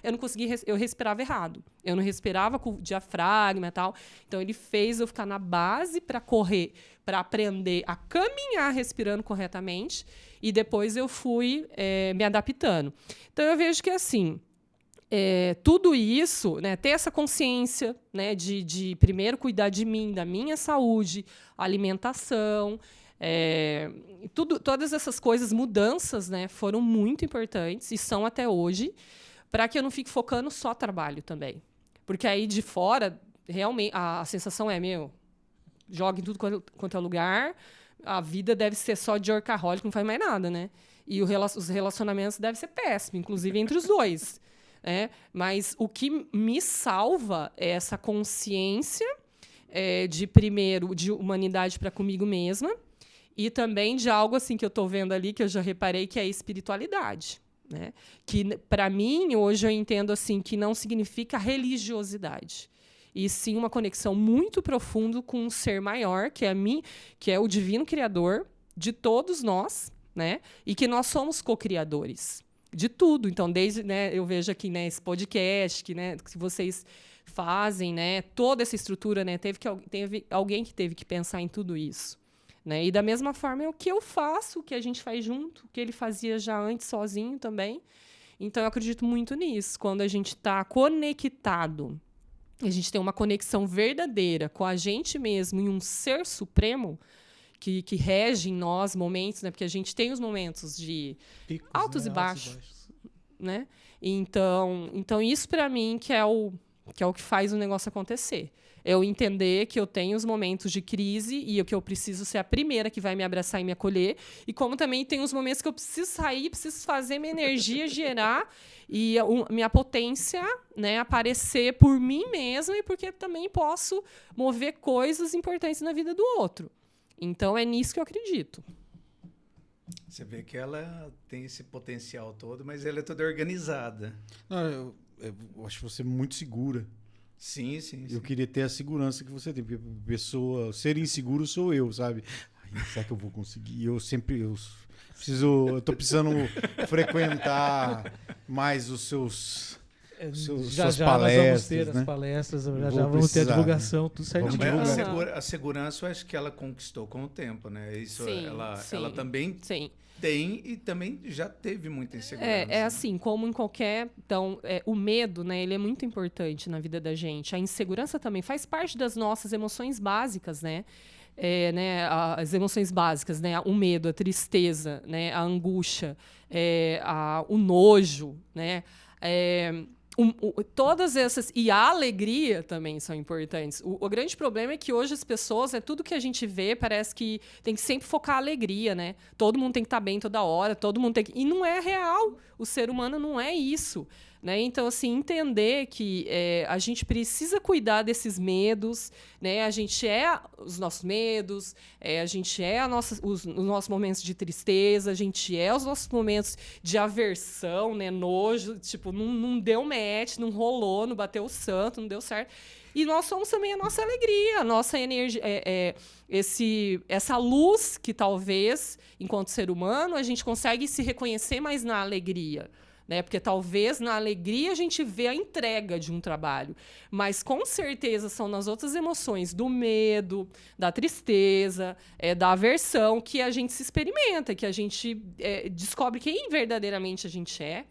eu não conseguia, eu respirava errado. Eu não respirava com o diafragma e tal. Então, ele fez eu ficar na base para correr, para aprender a caminhar respirando corretamente, e depois eu fui me adaptando. Então, eu vejo que, assim, tudo isso, né, ter essa consciência, né, de primeiro cuidar de mim, da minha saúde, alimentação, todas essas coisas, mudanças, né, foram muito importantes e são até hoje, para que eu não fique focando só trabalho também. Porque aí de fora, realmente, a sensação joga em tudo quanto é lugar, a vida deve ser só de workaholic, não faz mais nada, né? E os relacionamentos devem ser péssimos, inclusive entre os dois. Mas o que me salva é essa consciência primeiro, de humanidade para comigo mesma, e também de algo assim que eu estou vendo ali, que eu já reparei, que é a espiritualidade. Né? Que, para mim, hoje eu entendo assim, que não significa religiosidade, e sim uma conexão muito profunda com um ser maior, que é o divino criador de todos nós, né? E que nós somos co-criadores de tudo. Então, desde, né, eu vejo aqui, né, esse podcast que vocês fazem, né, toda essa estrutura, né, teve alguém que teve que pensar em tudo isso. Né? E da mesma forma é o que eu faço, o que a gente faz junto, o que ele fazia já antes sozinho também. Então, eu acredito muito nisso. Quando a gente está conectado a gente tem uma conexão verdadeira com a gente mesmo e um ser supremo que rege em nós momentos, né? Porque a gente tem os momentos de Picos, altos né? e baixos, né? Então isso para mim que é o que faz o negócio acontecer. Eu entender que eu tenho os momentos de crise e que eu preciso ser a primeira que vai me abraçar e me acolher. E como também tem os momentos que eu preciso sair, preciso fazer minha energia gerar e minha potência, né, aparecer por mim mesma e porque também posso mover coisas importantes na vida do outro. Então, é nisso que eu acredito. Você vê que ela tem esse potencial todo, mas ela é toda organizada. Não, eu acho você muito segura. Sim. Eu queria ter a segurança que você tem. Porque ser inseguro sou eu, sabe? Ai, será que eu vou conseguir? Eu tô precisando frequentar mais os seus suas já palestras, nós vamos ter né? as palestras, já Vou vamos ter a precisar, divulgação, tudo certinho. Mas divulgar. a segurança eu acho que ela conquistou com o tempo, né? Isso Sim, ela sim. também Sim. tem e também já teve muita insegurança. É assim, como em qualquer... Então, o medo, né, ele é muito importante na vida da gente. A insegurança também faz parte das nossas emoções básicas, né? Né, as emoções básicas, né, o medo, a tristeza, né, a angústia, o nojo, né, todas essas e a alegria também são importantes. O grande problema é que hoje as pessoas, tudo que a gente vê parece que tem que sempre focar a alegria, né? Todo mundo tem que estar bem toda hora, todo mundo tem que... E não é real. O ser humano não é isso. Né? Então, assim, entender que a gente precisa cuidar desses medos, né? A gente os nossos medos, a gente os nossos momentos de tristeza, a gente os nossos momentos de aversão, né? Nojo, tipo, não deu match, não rolou, não bateu o santo, não deu certo. E nós somos também a nossa alegria, a nossa energia, essa luz que talvez, enquanto ser humano, a gente consegue se reconhecer mais na alegria. Né? Porque talvez na alegria a gente vê a entrega de um trabalho, mas com certeza são nas outras emoções do medo, da tristeza, da aversão que a gente se experimenta, que a gente descobre quem verdadeiramente a gente é,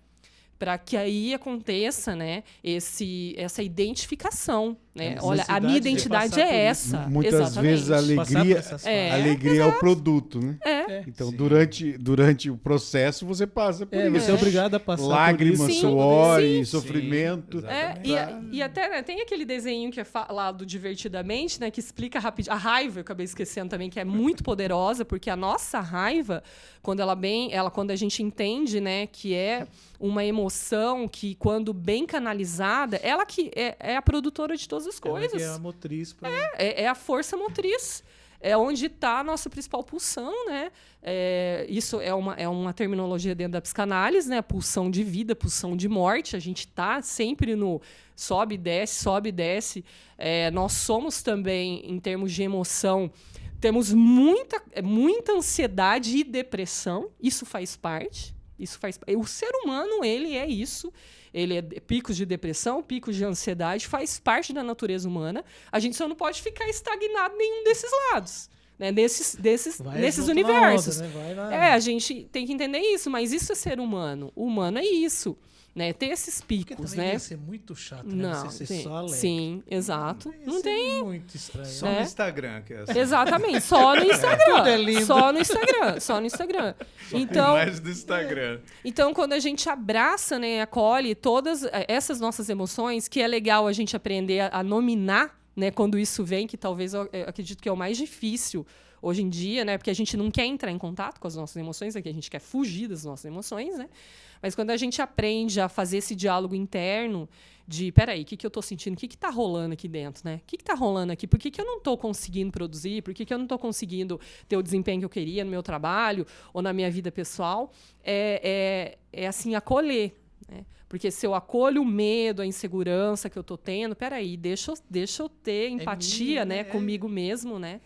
para que aí aconteça, né, essa identificação. Né? Olha, a minha identidade é essa. Muitas Exatamente. vezes a alegria é o produto, né? Então, durante o processo, você passa por isso. Você é obrigado a passar lágrimas, por isso. suor e sofrimento. E até né, tem aquele desenho que é falado divertidamente, né, que explica rapidinho. A raiva, eu acabei esquecendo também, que é muito poderosa, porque a nossa raiva, quando quando a gente entende, né, que é uma emoção que, quando bem canalizada, ela que é a produtora de todas as coisas. Ela que é a motriz. É a força motriz. É onde está a nossa principal pulsão, né? Isso é uma terminologia dentro da psicanálise, né? Pulsão de vida, pulsão de morte. A gente está sempre no sobe e desce, sobe e desce. Nós somos também, em termos de emoção, temos muita ansiedade e depressão. Isso faz parte. O ser humano, ele é isso. Ele é picos de depressão, picos de ansiedade, faz parte da natureza humana. A gente só não pode ficar estagnado em nenhum desses lados, né? Nesses universos. Onda, né? A gente tem que entender isso, mas isso é ser humano. O humano é isso. Né? Tem esses picos, né? Ia ser muito chato, né? Não, Você ser só alegre. Sim, exato. Não tem. Muito estranho. Só né? no Instagram que é assim. Exatamente, só no Instagram. Tudo é lindo. Só no Instagram. Então, Mais do Instagram. Então, quando a gente abraça, né, acolhe todas essas nossas emoções, que é legal a gente aprender a nominar, né, quando isso vem, que talvez eu acredito que é o mais difícil hoje em dia, né, porque a gente não quer entrar em contato com as nossas emoções, a gente quer fugir das nossas emoções, né? Mas quando a gente aprende a fazer esse diálogo interno de, peraí, o que eu estou sentindo? O que está rolando aqui dentro? Né? O que está rolando aqui? Por que eu não estou conseguindo produzir? Por que eu não estou conseguindo ter o desempenho que eu queria no meu trabalho ou na minha vida pessoal? Assim, acolher. Né? Porque se eu acolho o medo, a insegurança que eu estou tendo, peraí, deixa eu ter empatia, né, comigo mesmo, né?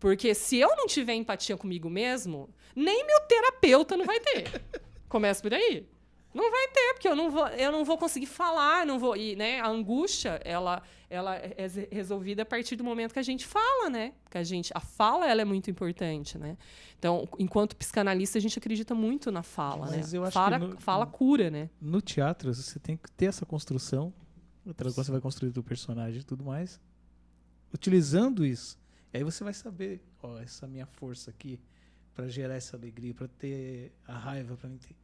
Porque se eu não tiver empatia comigo mesmo, nem meu terapeuta não vai ter. Começa por aí. Não vai ter, porque eu não vou conseguir falar, e, né, a angústia, ela é resolvida a partir do momento que a gente fala, né? Que a fala, ela é muito importante, né? Então, enquanto psicanalista, a gente acredita muito na fala, Mas né? eu acho fala cura, né? No teatro, você tem que ter essa construção Quando você vai construir o teu personagem e tudo mais. Utilizando isso. E aí você vai saber, ó, essa minha força aqui para gerar essa alegria, para ter a raiva, para mim ter.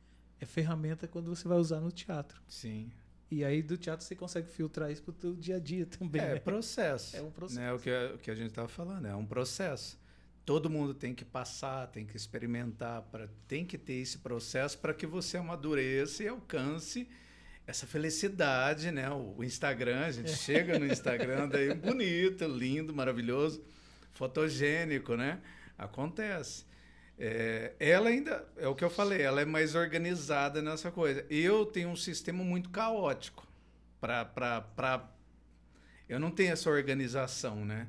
É ferramenta quando você vai usar no teatro. Sim. E aí do teatro você consegue filtrar isso pro teu dia a dia também. É né? processo. É um processo. Né? O que a gente estava falando, é um processo. Todo mundo tem que passar, tem que experimentar, tem que ter esse processo para que você amadureça e alcance essa felicidade, né? O Instagram, a gente chega no Instagram, daí bonito, lindo, maravilhoso, fotogênico, né? Acontece. Ela ainda, é o que eu falei, ela é mais organizada nessa coisa. Eu tenho um sistema muito caótico. Eu não tenho essa organização, né?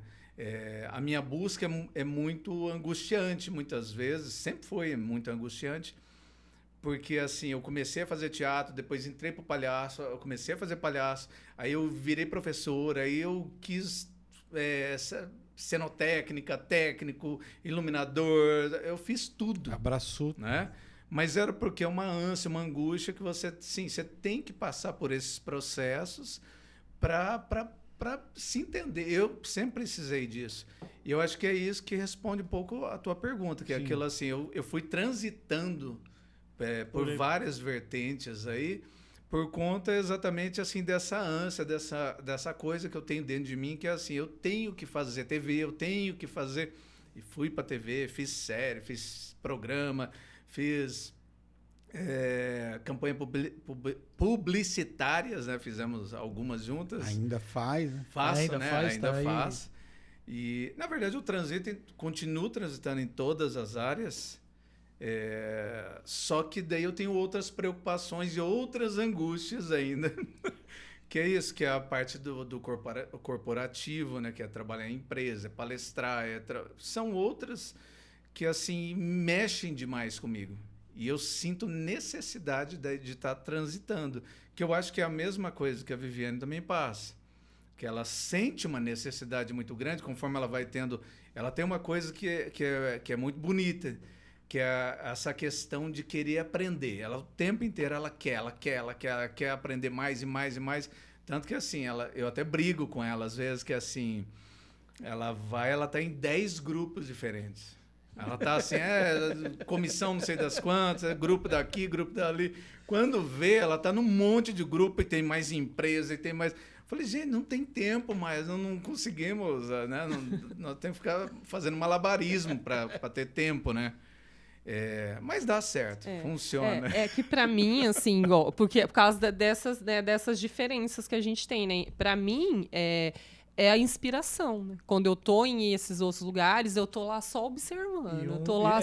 A minha busca é muito angustiante, muitas vezes, sempre foi muito angustiante, porque assim, eu comecei a fazer teatro, depois entrei para o palhaço, eu comecei a fazer palhaço, aí eu virei professor, aí eu quis cenotécnica, técnico, iluminador, eu fiz tudo. Abraçou. Né? Mas era porque é uma ânsia, uma angústia que você tem que passar por esses processos para se entender. Eu sempre precisei disso. E eu acho que é isso que responde um pouco a tua pergunta, que é aquilo assim, eu fui transitando por várias vertentes aí, por conta exatamente assim dessa ânsia, dessa coisa que eu tenho dentro de mim, que é assim, eu tenho que fazer TV, eu tenho que fazer... E fui para TV, fiz série, fiz programa, fiz campanha publicitárias, né? Fizemos algumas juntas. Ainda faz, né? Faço, Ainda né? faz, Ainda tá aí. faço. E, na verdade, eu continuo transitando em todas as áreas, só que daí eu tenho outras preocupações e outras angústias ainda, que é isso, que é a parte do corporativo, né? Que é trabalhar em empresa, é palestrar, são outras que, assim, mexem demais comigo. E eu sinto necessidade de estar transitando, que eu acho que é a mesma coisa que a Viviane também passa. Que ela sente uma necessidade muito grande, conforme ela vai tendo... Ela tem uma coisa que é muito bonita, que é essa questão de querer aprender. Ela, o tempo inteiro, ela quer aprender mais e mais e mais. Tanto que, assim, eu até brigo com ela, às vezes, que, assim, ela está em 10 grupos diferentes. Ela está assim, comissão não sei das quantas, grupo daqui, grupo dali. Quando vê, ela está num monte de grupo e tem mais empresa e tem mais... Falei, gente, não tem tempo mais, não conseguimos, né? Nós temos que ficar fazendo malabarismo para ter tempo, né? Mas dá certo, funciona. É que para mim, assim, igual, porque por causa dessas diferenças que a gente tem, né? Para mim, é a inspiração, né? Quando eu tô em esses outros lugares, eu tô lá só observando. Eu tô lá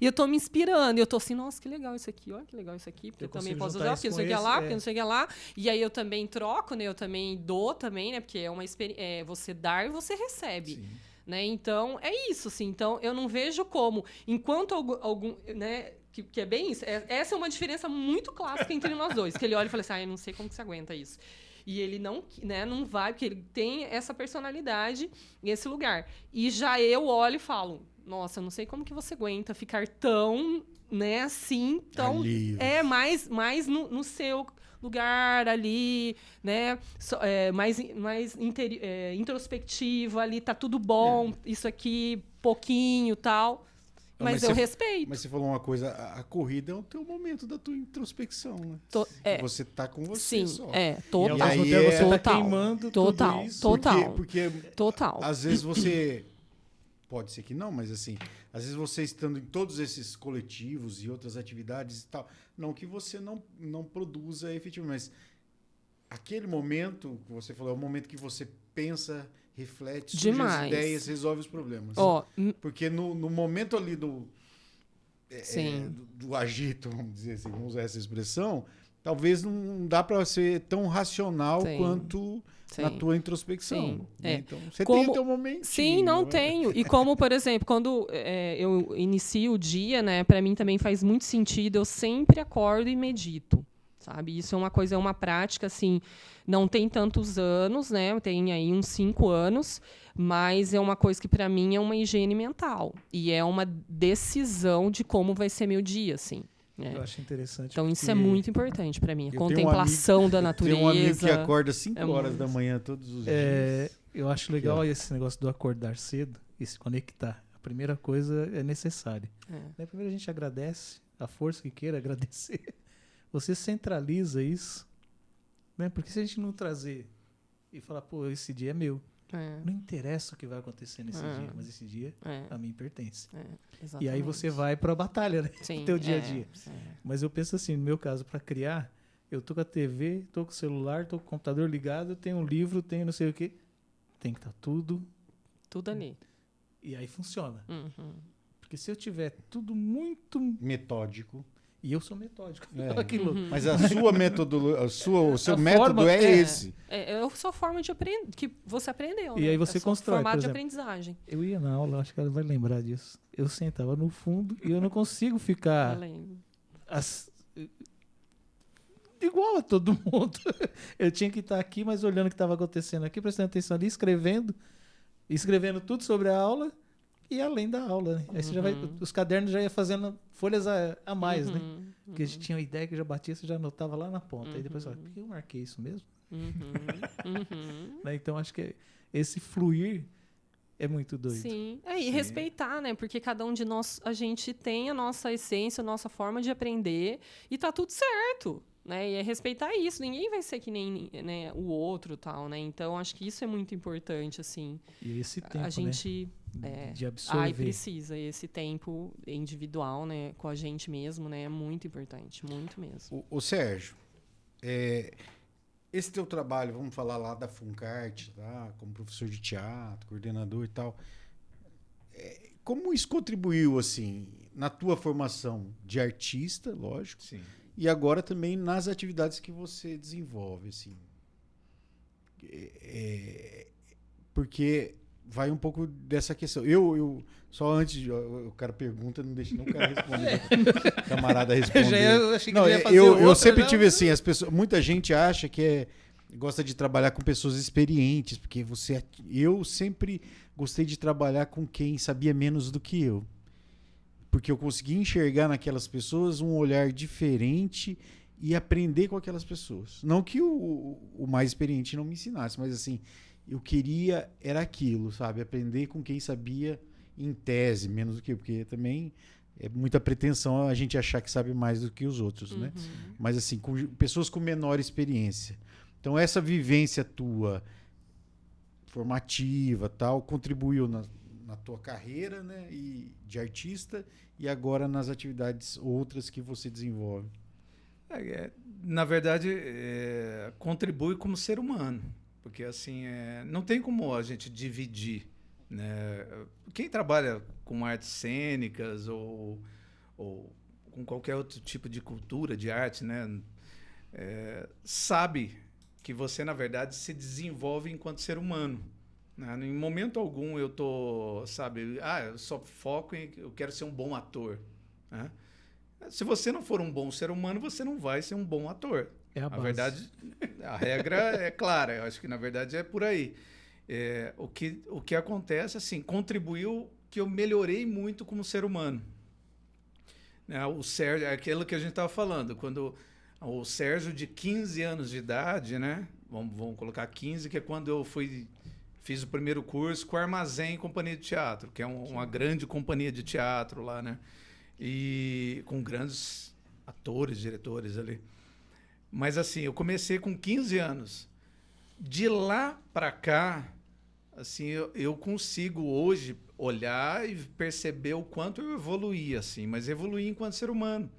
e eu tô me inspirando. E eu tô assim, nossa, que legal isso aqui, olha que legal isso aqui, porque eu também posso usar, porque não sei o que lá, porque não sei o que lá. E aí eu também troco, né? Eu também dou também, né? Porque é uma experiência. Você dá e você recebe. Sim. Né? Então, é isso, assim. Então, eu não vejo como, enquanto algum, né, que é bem isso. Essa é uma diferença muito clássica entre nós dois. Que ele olha e fala assim, eu não sei como que você aguenta isso. E ele não vai, porque ele tem essa personalidade e esse lugar. E já eu olho e falo, nossa, eu não sei como que você aguenta ficar tão, né, assim, tão... Alívio. Mais no seu lugar ali, né, mais introspectivo ali, tá tudo bom, isso aqui, pouquinho, tal... Mas eu respeito. Mas você falou uma coisa, a corrida é o teu momento da tua introspecção, né? Você tá com você só. Total. E ao mesmo tempo você tá queimando tudo isso. Porque total. Às vezes você... Pode ser que não, mas assim... Às vezes você estando em todos esses coletivos e outras atividades e tal... Não que você não produza efetivamente, mas... Aquele momento que você falou, é o momento que você pensa... reflete, surge as ideias, resolve os problemas. Porque no momento ali do agito, vamos dizer assim, vamos usar essa expressão, talvez não dá para ser tão racional quanto na tua introspecção. Né? Então, você tem o teu momento. Sim, não tenho. E como, por exemplo, quando eu inicio o dia, né, para mim também faz muito sentido, eu sempre acordo e medito. Sabe? Isso é uma coisa, é uma prática, assim, não tem tantos anos, né? Tem aí uns 5 anos, mas é uma coisa que, para mim, é uma higiene mental. E é uma decisão de como vai ser meu dia, assim. Eu acho interessante. Então, isso porque é muito importante para mim. A Eu tenho um contemplação da natureza. Tem um amigo que acorda 5 É horas muito. da manhã todos os dias. eu acho legal esse negócio do acordar cedo e se conectar. A primeira coisa é necessária. Né? Primeiro a gente agradece, a força que queira agradecer. Você centraliza isso, né? Porque se a gente não trazer e falar, pô, esse dia é meu. Não interessa o que vai acontecer nesse dia, mas esse dia a mim pertence. E aí você vai para a batalha, né? Sim, No teu dia a dia. Mas eu penso assim, no meu caso, para criar, eu tô com a TV, tô com o celular, tô com o computador ligado, tenho um livro, tenho não sei o quê. Tem que estar tudo ali. e aí funciona. Porque se eu tiver tudo muito... Metódico. E eu sou metódico. É. Olha que louco. Mas a sua metodologia, o seu A método forma é esse. É a sua forma de aprender, que você aprendeu. E né? aí você É o seu constrói, formato por de exemplo. aprendizagem. Eu ia na aula, acho que ela vai lembrar disso. Eu sentava no fundo e eu não consigo ficar Além. igual a todo mundo. Eu tinha que estar aqui, mas olhando o que estava acontecendo aqui, prestando atenção ali, escrevendo tudo sobre a aula e além da aula. Né? Aí você já vai, os cadernos já ia fazendo folhas a mais, né? Porque a gente tinha uma ideia que já batia, você já anotava lá na ponta. Aí depois você fala, por que eu marquei isso mesmo? Né? Então acho que esse fluir é muito doido. Sim, e respeitar, né? Porque cada um de nós, a gente tem a nossa essência, a nossa forma de aprender e tá tudo certo, né? E é respeitar isso. Ninguém vai ser que nem, né, o outro, tal, né? Então acho que isso é muito importante, assim. E esse tempo, a gente de absorver. precisa esse tempo individual, né, com a gente mesmo, né? É muito importante, muito mesmo. O Sérgio, esse teu trabalho, vamos falar lá da Funcart, tá? Como professor de teatro, coordenador e tal, como isso contribuiu, assim, na tua formação de artista, lógico, Sim. e agora também nas atividades que você desenvolve, assim? Porque vai um pouco dessa questão. Eu só antes, o cara pergunta, não deixa nem o cara responder. Camarada responder. Eu achei que Não, ia fazer eu outra, sempre já. tive assim, muita gente acha que gosta de trabalhar com pessoas experientes, porque eu sempre gostei de trabalhar com quem sabia menos do que eu. Porque eu conseguia enxergar naquelas pessoas um olhar diferente e aprender com aquelas pessoas. Não que o mais experiente não me ensinasse, mas assim, eu queria era aquilo, sabe? Aprender com quem sabia em tese menos do que eu, porque também é muita pretensão a gente achar que sabe mais do que os outros, né? Mas assim, com pessoas com menor experiência. Então essa vivência tua formativa, tal, contribuiu na tua carreira, né, e de artista e agora nas atividades outras que você desenvolve. Na verdade, contribui como ser humano, porque assim não tem como a gente dividir, né? Quem trabalha com artes cênicas ou com qualquer outro tipo de cultura, de arte, né, sabe que você, na verdade, se desenvolve enquanto ser humano. Né? Em momento algum eu tô, sabe, eu só foco em eu quero ser um bom ator. Né? Se você não for um bom ser humano, você não vai ser um bom ator. É a Na base. verdade, a regra é clara. Eu acho que, na verdade, é por aí. O que acontece, assim, contribuiu que eu melhorei muito como ser humano. Né? O Sérgio, é aquilo que a gente estava falando, quando o Sérgio de 15 anos de idade, né? Vamos colocar 15, que é quando eu fiz o primeiro curso com a Armazém Companhia de Teatro, que é uma grande companhia de teatro lá, né? E com grandes atores, diretores ali. Mas assim, eu comecei com 15 anos. De lá para cá, assim, eu consigo hoje olhar e perceber o quanto eu evoluí, assim, mas evoluí enquanto ser humano.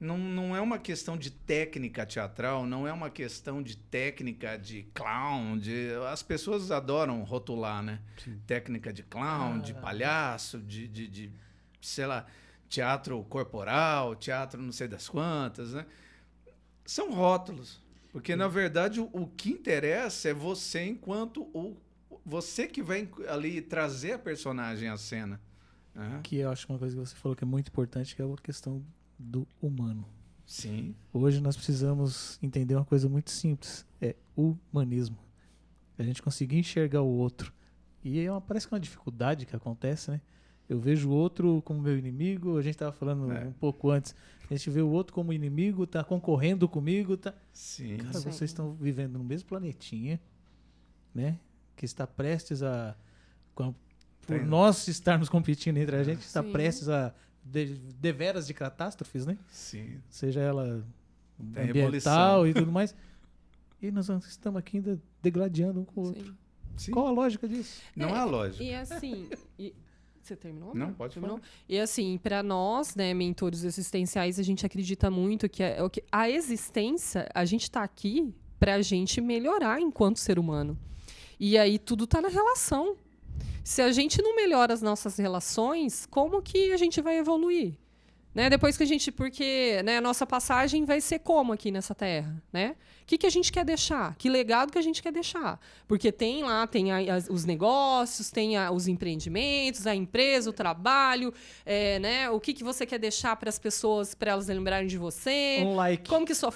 Não é uma questão de técnica teatral, não é uma questão de técnica de clown. As pessoas adoram rotular, né? Sim. Técnica de clown, de palhaço, de sei lá, teatro corporal, teatro não sei das quantas, né? São rótulos. Porque, na verdade, o que interessa é você enquanto você que vai ali trazer a personagem à cena. Né? Que eu acho uma coisa que você falou que é muito importante, que é a questão do humano. Sim. Hoje nós precisamos entender uma coisa muito simples, é humanismo. A gente conseguir enxergar o outro. E parece que é uma dificuldade que acontece, né? Eu vejo o outro como meu inimigo. A gente estava falando um pouco antes. A gente vê o outro como inimigo, tá concorrendo comigo. Tá... Sim. Cara, Sim. vocês estão vivendo no mesmo planetinha, né? Que está prestes a... Por nós estarmos competindo entre a gente, está Sim. prestes a... deveras de catástrofes, né? Sim. Seja ela Tem ambiental ebulição. e tudo mais. E nós estamos aqui ainda degladiando um com o outro. Sim. Sim. Qual a lógica disso? Não é a lógica. E assim... Você terminou? Não, pode Terminou? falar. E assim, para nós, né, mentores existenciais, a gente acredita muito que a existência, a gente está aqui para a gente melhorar enquanto ser humano. E aí tudo está na relação. Se a gente não melhora as nossas relações, como que a gente vai evoluir? Né? Depois que a gente... Porque, né, a nossa passagem vai ser como aqui nessa Terra? Né? O que a gente quer deixar? Que legado que a gente quer deixar? Porque tem lá, os negócios, tem os empreendimentos, a empresa, o trabalho, né? O que você quer deixar para as pessoas, para elas lembrarem de você? Um like. Como que só...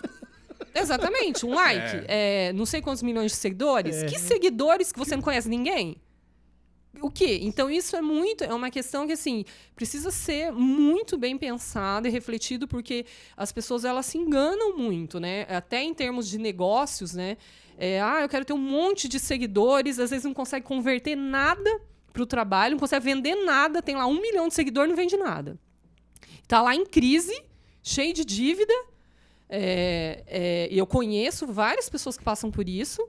Exatamente, um like. Não sei quantos milhões de seguidores. Que seguidores que você não conhece ninguém? O quê? Então, isso é uma questão que, assim, precisa ser muito bem pensado e refletido, porque as pessoas, elas se enganam muito, né? Até em termos de negócios, né? Eu quero ter um monte de seguidores, às vezes não consegue converter nada para o trabalho, não consegue vender nada, tem lá 1 milhão de seguidores, não vende nada. Está lá em crise, cheio de dívida. Eu conheço várias pessoas que passam por isso.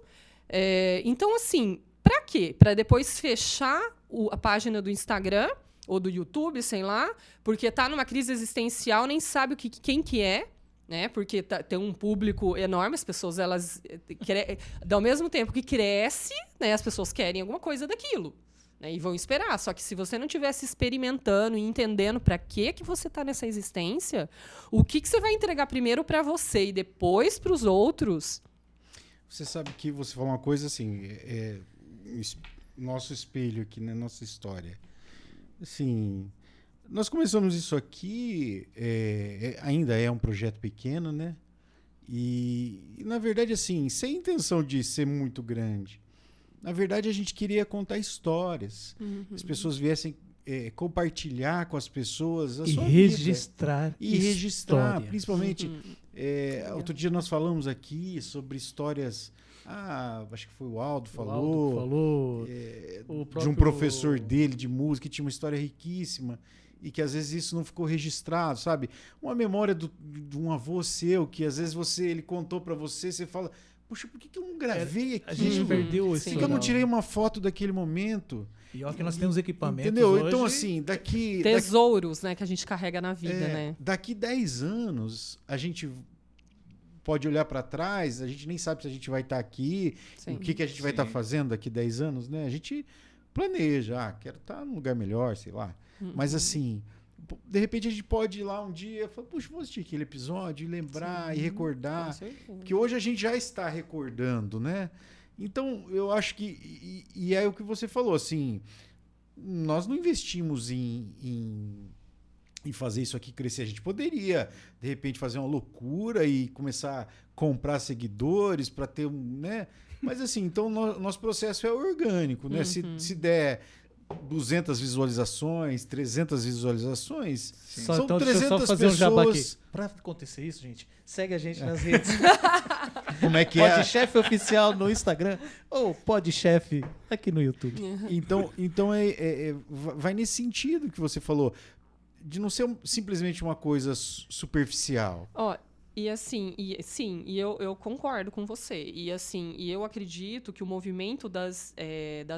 Então, assim... Para quê? Para depois fechar a página do Instagram ou do YouTube, sei lá, porque tá numa crise existencial, nem sabe quem que é, né? Porque tem um público enorme, as pessoas, elas ao mesmo tempo que cresce, né? As pessoas querem alguma coisa daquilo, né? E vão esperar. Só que se você não estivesse experimentando e entendendo para que você tá nessa existência, o que você vai entregar primeiro para você e depois para os outros? Você sabe que você falou uma coisa assim, nosso espelho aqui, né? Nossa história. Assim, nós começamos isso aqui, ainda é um projeto pequeno, né? E, na verdade, assim, sem intenção de ser muito grande. Na verdade, a gente queria contar histórias. Uhum. As pessoas viessem compartilhar com as pessoas a sua registrar vida. E registrar, história. principalmente. Outro dia nós falamos aqui sobre histórias... acho que foi o Aldo falou. De um professor dele de música que tinha uma história riquíssima e que às vezes isso não ficou registrado, sabe? Uma memória de um avô seu que às vezes ele contou para você, você fala, puxa, por que eu não gravei aqui? A gente perdeu isso. Por que eu não tirei uma foto daquele momento? E olha que nós temos equipamentos. Entendeu? Hoje. Então, assim, tesouros, né, que a gente carrega na vida, né? Daqui 10 anos, a gente pode olhar para trás, a gente nem sabe se a gente vai estar aqui, Sim. o que a gente vai estar fazendo daqui 10 anos, né? A gente planeja, quero estar num lugar melhor, sei lá. Mas assim, de repente a gente pode ir lá um dia e falar, puxa, vou assistir aquele episódio e lembrar e recordar. Porque hoje a gente já está recordando, né? Então, eu acho que... E é o que você falou, assim, nós não investimos em fazer isso aqui crescer. A gente poderia, de repente, fazer uma loucura e começar a comprar seguidores para ter né? Mas assim, então nosso processo é orgânico, né? Se der 200 visualizações, 300 visualizações, são então, 300 deixa eu só fazer pessoas... um jabá aqui. Para acontecer isso, gente, segue a gente nas redes. Como é que é? Podchef Oficial no Instagram ou Podchef aqui no YouTube. Então vai nesse sentido que você falou, de não ser simplesmente uma coisa superficial. E assim, eu concordo com você. E assim, eu acredito que o movimento das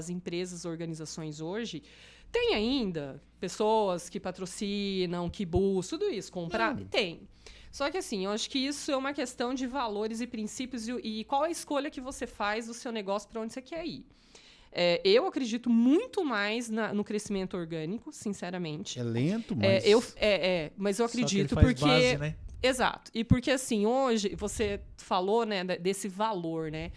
empresas, organizações hoje tem ainda pessoas que patrocinam, que buscam, tudo isso, comprar, tem. Só que assim, eu acho que isso é uma questão de valores e princípios e qual a escolha que você faz do seu negócio para onde você quer ir. Eu acredito muito mais no crescimento orgânico, sinceramente. É lento, mas... mas eu acredito só que ele faz porque... base, né? Exato. E porque, assim, hoje, você falou, né, desse valor, né?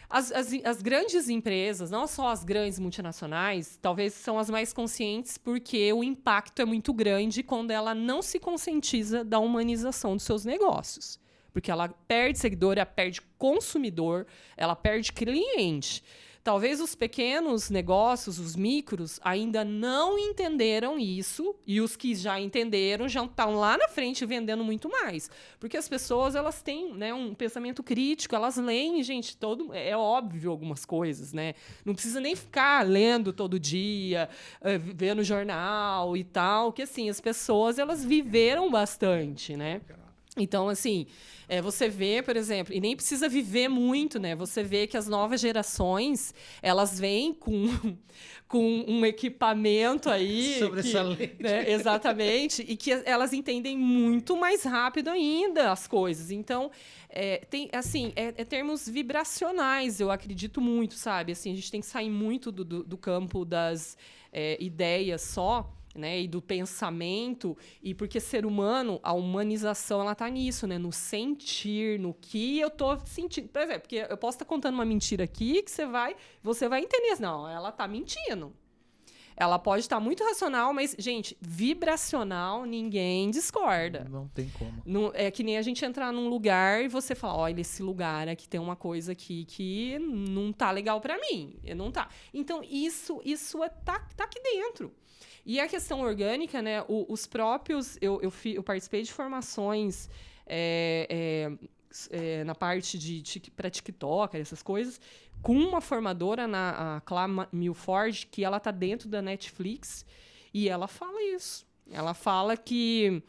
As grandes empresas, não só as grandes multinacionais, talvez são as mais conscientes porque o impacto é muito grande quando ela não se conscientiza da humanização dos seus negócios. Porque ela perde seguidor, ela perde consumidor, ela perde cliente. Talvez os pequenos negócios, os micros, ainda não entenderam isso, e os que já entenderam já estão lá na frente vendendo muito mais. Porque as pessoas, elas têm, né, um pensamento crítico, elas leem, gente, é óbvio algumas coisas, né? Não precisa nem ficar lendo todo dia, vendo jornal e tal, que assim, as pessoas, elas viveram bastante, né? Então, assim, você vê, por exemplo, e nem precisa viver muito, né? Você vê que as novas gerações, elas vêm com um equipamento aí... Sobressalente. Né, exatamente. E que elas entendem muito mais rápido ainda as coisas. Então, tem, assim, termos vibracionais, eu acredito muito, sabe? Assim, a gente tem que sair muito do campo das ideias só, né, e do pensamento, e porque ser humano, a humanização, ela tá nisso, né, no sentir, no que eu tô sentindo. Por exemplo, porque eu posso estar contando uma mentira aqui que você vai entender. Não, ela tá mentindo. Ela pode estar muito racional, mas, gente, vibracional, ninguém discorda. Não tem como. Não, é que nem a gente entrar num lugar e você falar, olha, esse lugar aqui tem uma coisa aqui que não tá legal para mim. Não tá. Então, isso tá aqui dentro. E a questão orgânica, né? Os próprios... Eu participei de formações na parte para TikTok, essas coisas, com uma formadora, a Clara Milford, que ela tá dentro da Netflix, e ela fala isso. Ela fala que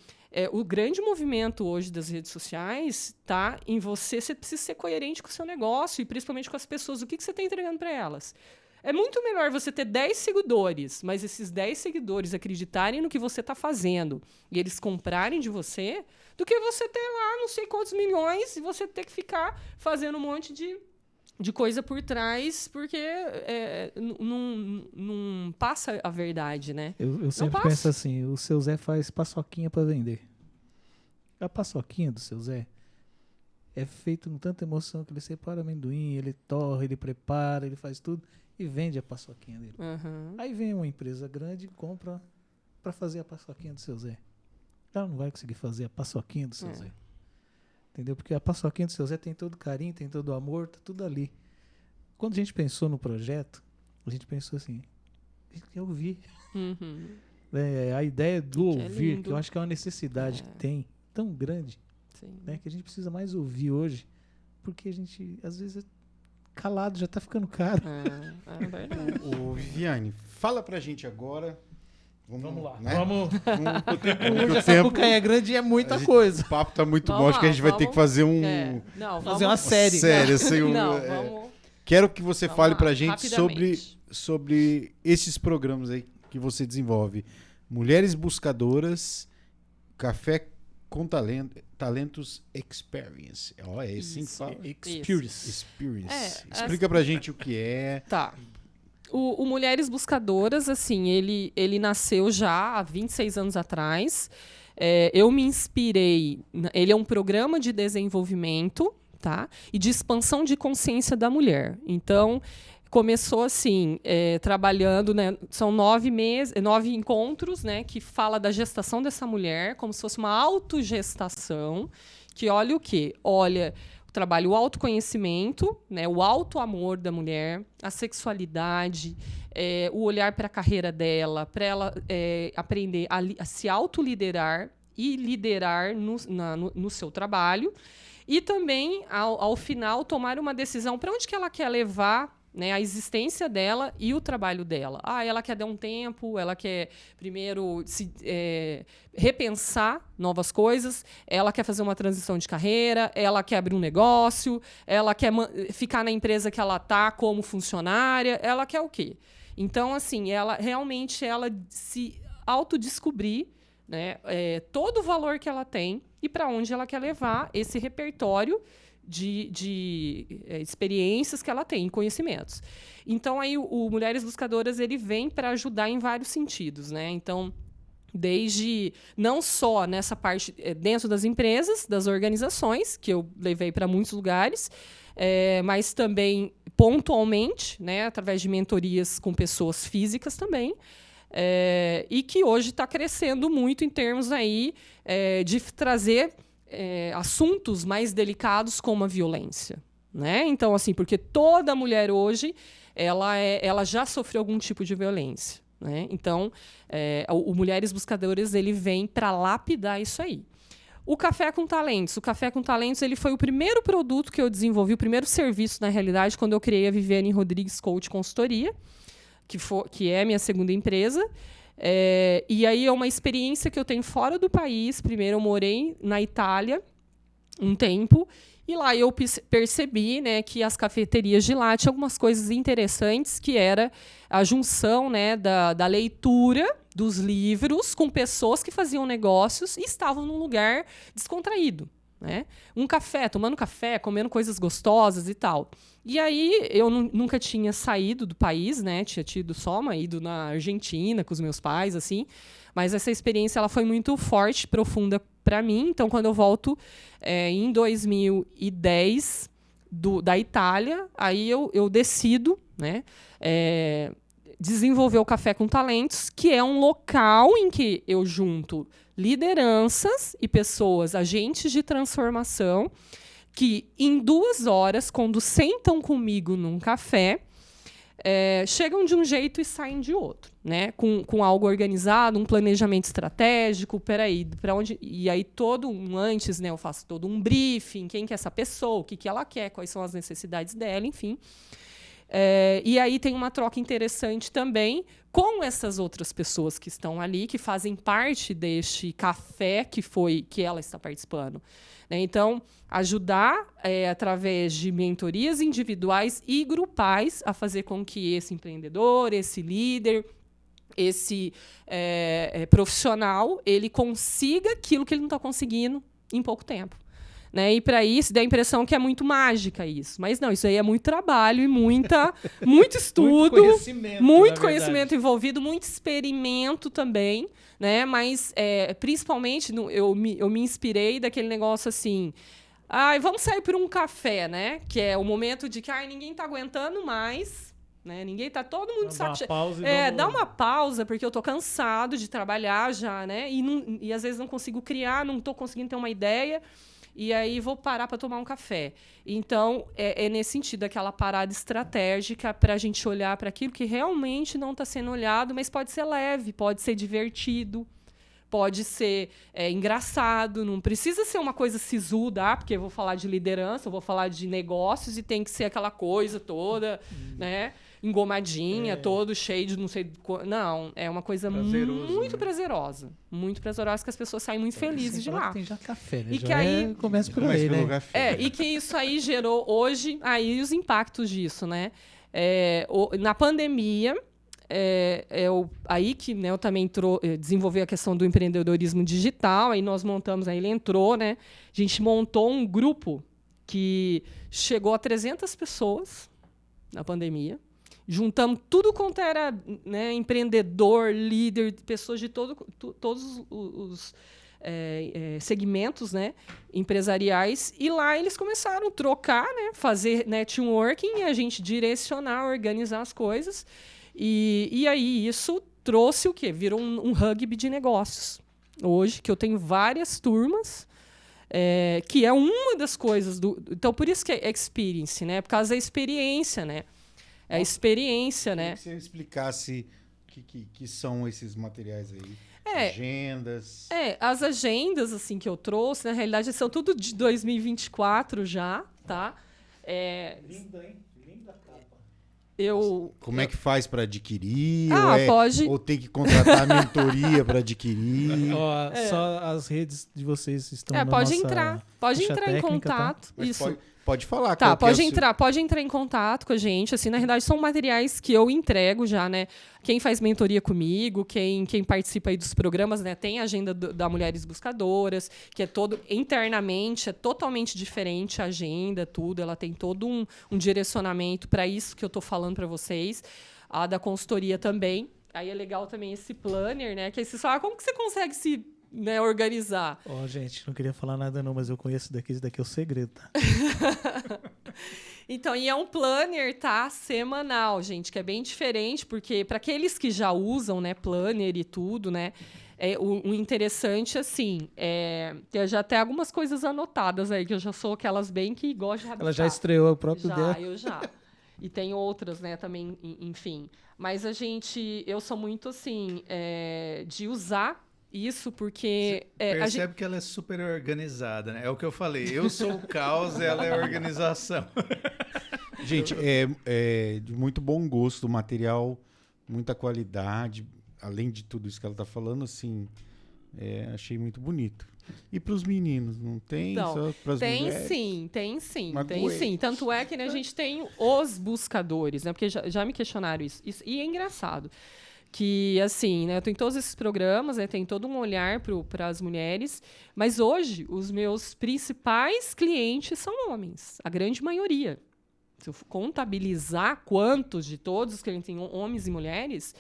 o grande movimento hoje das redes sociais tá em você precisa ser coerente com o seu negócio, e principalmente com as pessoas. O que você está entregando para elas? É muito melhor você ter 10 seguidores, mas esses 10 seguidores acreditarem no que você está fazendo e eles comprarem de você, do que você ter lá não sei quantos milhões e você ter que ficar fazendo um monte de coisa por trás, porque não passa a verdade, né? Eu sempre penso assim, o seu Zé faz paçoquinha para vender. A paçoquinha do seu Zé é feita com tanta emoção que ele separa amendoim, ele torre, ele prepara, ele faz tudo e vende a paçoquinha dele. Uhum. Aí vem uma empresa grande e compra para fazer a paçoquinha do seu Zé. Ela não vai conseguir fazer a paçoquinha do seu Zé. Entendeu? Porque a paçoquinha do seu Zé tem todo carinho, tem todo o amor, tá tudo ali. Quando a gente pensou no projeto, a gente pensou assim, a gente quer ouvir. Uhum. A ideia do ouvir, lindo. que eu acho que é uma necessidade que tem tão grande, né, que a gente precisa mais ouvir hoje, porque a gente, às vezes, calado já tá ficando caro. É verdade. Ô, Viviane, fala pra gente agora. Vamos lá. Né? Vamos. O tempo, Hoje a Sapucaí é grande e é muita coisa. O papo tá muito Vamos bom, acho que a lá, gente vai ter que fazer Não, fazer uma série. série. Assim, Não, vamos... Quero que você Vamos fale lá, pra gente rapidamente. sobre esses programas aí que você desenvolve. Mulheres Buscadoras, Café com Talentos Experience. Ó, é assim que fala? Experience. Explica pra gente o que é. Tá. O Mulheres Buscadoras, assim, ele nasceu já há 26 anos atrás. Eu me inspirei... Ele é um programa de desenvolvimento, tá? E de expansão de consciência da mulher. Então, começou assim, trabalhando, né? São 9 encontros, né? Que fala da gestação dessa mulher, como se fosse uma autogestação, que olha o quê? Olha... Trabalho o autoconhecimento, né, o autoamor da mulher, a sexualidade, o olhar para a carreira dela, para ela aprender a se autoliderar e liderar no seu trabalho. E também, ao final, tomar uma decisão para onde que ela quer levar, né, a existência dela e o trabalho dela. Ela quer dar um tempo, ela quer primeiro repensar novas coisas, ela quer fazer uma transição de carreira, ela quer abrir um negócio, ela quer ficar na empresa que ela está como funcionária, ela quer o quê? Então, assim, ela realmente se autodescobrir, né, todo o valor que ela tem e para onde ela quer levar esse repertório de experiências que ela tem, conhecimentos. Então, aí o Mulheres Buscadoras ele vem para ajudar em vários sentidos, né? Então, desde não só nessa parte dentro das empresas, das organizações, que eu levei para muitos lugares, mas também pontualmente, né, através de mentorias com pessoas físicas também, e que hoje está crescendo muito em termos aí, de trazer assuntos mais delicados como a violência, né? Então, assim, porque toda mulher hoje ela já sofreu algum tipo de violência, né? Então, o Mulheres Buscadoras ele vem para lapidar isso aí. O Café com Talentos. O Café com Talentos ele foi o primeiro produto que eu desenvolvi, o primeiro serviço, na realidade, quando eu criei a Viviane Rodrigues Coach Consultoria, que é a minha segunda empresa. E aí é uma experiência que eu tenho fora do país. Primeiro eu morei na Itália um tempo, e lá eu percebi, né, que as cafeterias de lá tinham algumas coisas interessantes, que era a junção, né, da leitura dos livros com pessoas que faziam negócios e estavam num lugar descontraído, né? Um café, tomando café, comendo coisas gostosas e tal. E aí eu nunca tinha saído do país, né? Tinha tido só uma ida na Argentina com os meus pais, assim. Mas essa experiência ela foi muito forte, profunda para mim. Então, quando eu volto em 2010 da Itália, aí eu decido, né, desenvolver o Café com Talentos, que é um local em que eu junto lideranças e pessoas, agentes de transformação, que em 2 horas, quando sentam comigo num café, chegam de um jeito e saem de outro, né? Com algo organizado, um planejamento estratégico, peraí, para onde... E aí antes, né, eu faço todo um briefing, quem que é essa pessoa, o que ela quer, quais são as necessidades dela, enfim. E aí tem uma troca interessante também com essas outras pessoas que estão ali, que fazem parte deste café que ela está participando, né? Então, ajudar através de mentorias individuais e grupais a fazer com que esse empreendedor, esse líder, esse profissional, ele consiga aquilo que ele não está conseguindo em pouco tempo. Né? E para isso dá a impressão que é muito mágica isso. Mas não, isso aí é muito trabalho e muito estudo, muito conhecimento envolvido, muito experimento também, né? Mas principalmente eu me inspirei daquele negócio assim, vamos sair por um café, né? Que é o momento de que ninguém está aguentando mais, né? Todo mundo dá uma pausa, porque eu tô cansado de trabalhar já, né? E às vezes não consigo criar, não estou conseguindo ter uma ideia. E aí vou parar para tomar um café. Então, é nesse sentido, aquela parada estratégica para a gente olhar para aquilo que realmente não está sendo olhado, mas pode ser leve, pode ser divertido, pode ser engraçado, não precisa ser uma coisa sisuda, porque eu vou falar de liderança, eu vou falar de negócios e tem que ser aquela coisa toda, né? Engomadinha, todo cheio de não sei... Não, é uma coisa muito prazerosa. Muito prazerosa, que as pessoas saem muito felizes de lá. Tem já café, né? E que aí... Começa por aí, né? E que isso aí gerou hoje... Aí os impactos disso, né? Na pandemia... aí que, né, eu também desenvolvi a questão do empreendedorismo digital, aí nós montamos, aí ele entrou, né? A gente montou um grupo que chegou a 300 pessoas na pandemia. Juntamos tudo quanto era, né, empreendedor, líder, pessoas de todos os segmentos, né, empresariais. E lá eles começaram a trocar, né, fazer networking, a gente direcionar, organizar as coisas. E aí isso trouxe o quê? Virou um rugby de negócios. Hoje, que eu tenho várias turmas, que é uma das coisas Então, por isso que é experience, né? Por causa da experiência, né? É a experiência, né? Que você explicasse o que são esses materiais aí. Agendas. As agendas assim, que eu trouxe, na realidade, são tudo de 2024 já, tá? Linda, hein? Linda capa. Como é que faz para adquirir? Pode. Ou tem que contratar a mentoria para adquirir? Só as redes de vocês estão na pode nossa pode entrar técnica, em contato. Tá? Isso. Pode falar. Tá, pode entrar em contato com a gente. Assim, na verdade, são materiais que eu entrego já, né? Quem faz mentoria comigo, quem participa aí dos programas, né? Tem a agenda da Mulheres Buscadoras, que é internamente, é totalmente diferente a agenda, tudo. Ela tem todo um direcionamento para isso que eu tô falando para vocês. A da consultoria também. Aí é legal também esse planner, né? Que aí você fala, como que você consegue se... né, organizar. Gente, não queria falar nada não, mas eu conheço esse daqui é o segredo, tá? Então, e é um planner, tá? Semanal, gente, que é bem diferente, porque para aqueles que já usam, né, planner e tudo, né, o interessante, assim, tem já até algumas coisas anotadas aí, que eu já sou aquelas bem que gostam de rabiscar. Ela já estreou o próprio dela. Eu já. E tem outras, né, também, enfim. Mas eu sou muito, assim, de usar isso, porque... Percebe que ela é super organizada, né? É o que eu falei. Eu sou o caos, ela é a organização. Gente, é de muito bom gosto, material, muita qualidade. Além de tudo isso que ela tá falando, assim, achei muito bonito. E para os meninos, não tem? Então, só para as mulheres? Tem sim. Magoei. Tanto é que, né, a gente tem os buscadores, né? Porque já me questionaram isso. E é engraçado que, assim, né, eu tenho todos esses programas, né, tem todo um olhar para as mulheres, mas hoje os meus principais clientes são homens, a grande maioria. Se eu contabilizar quantos de todos os clientes têm homens e mulheres,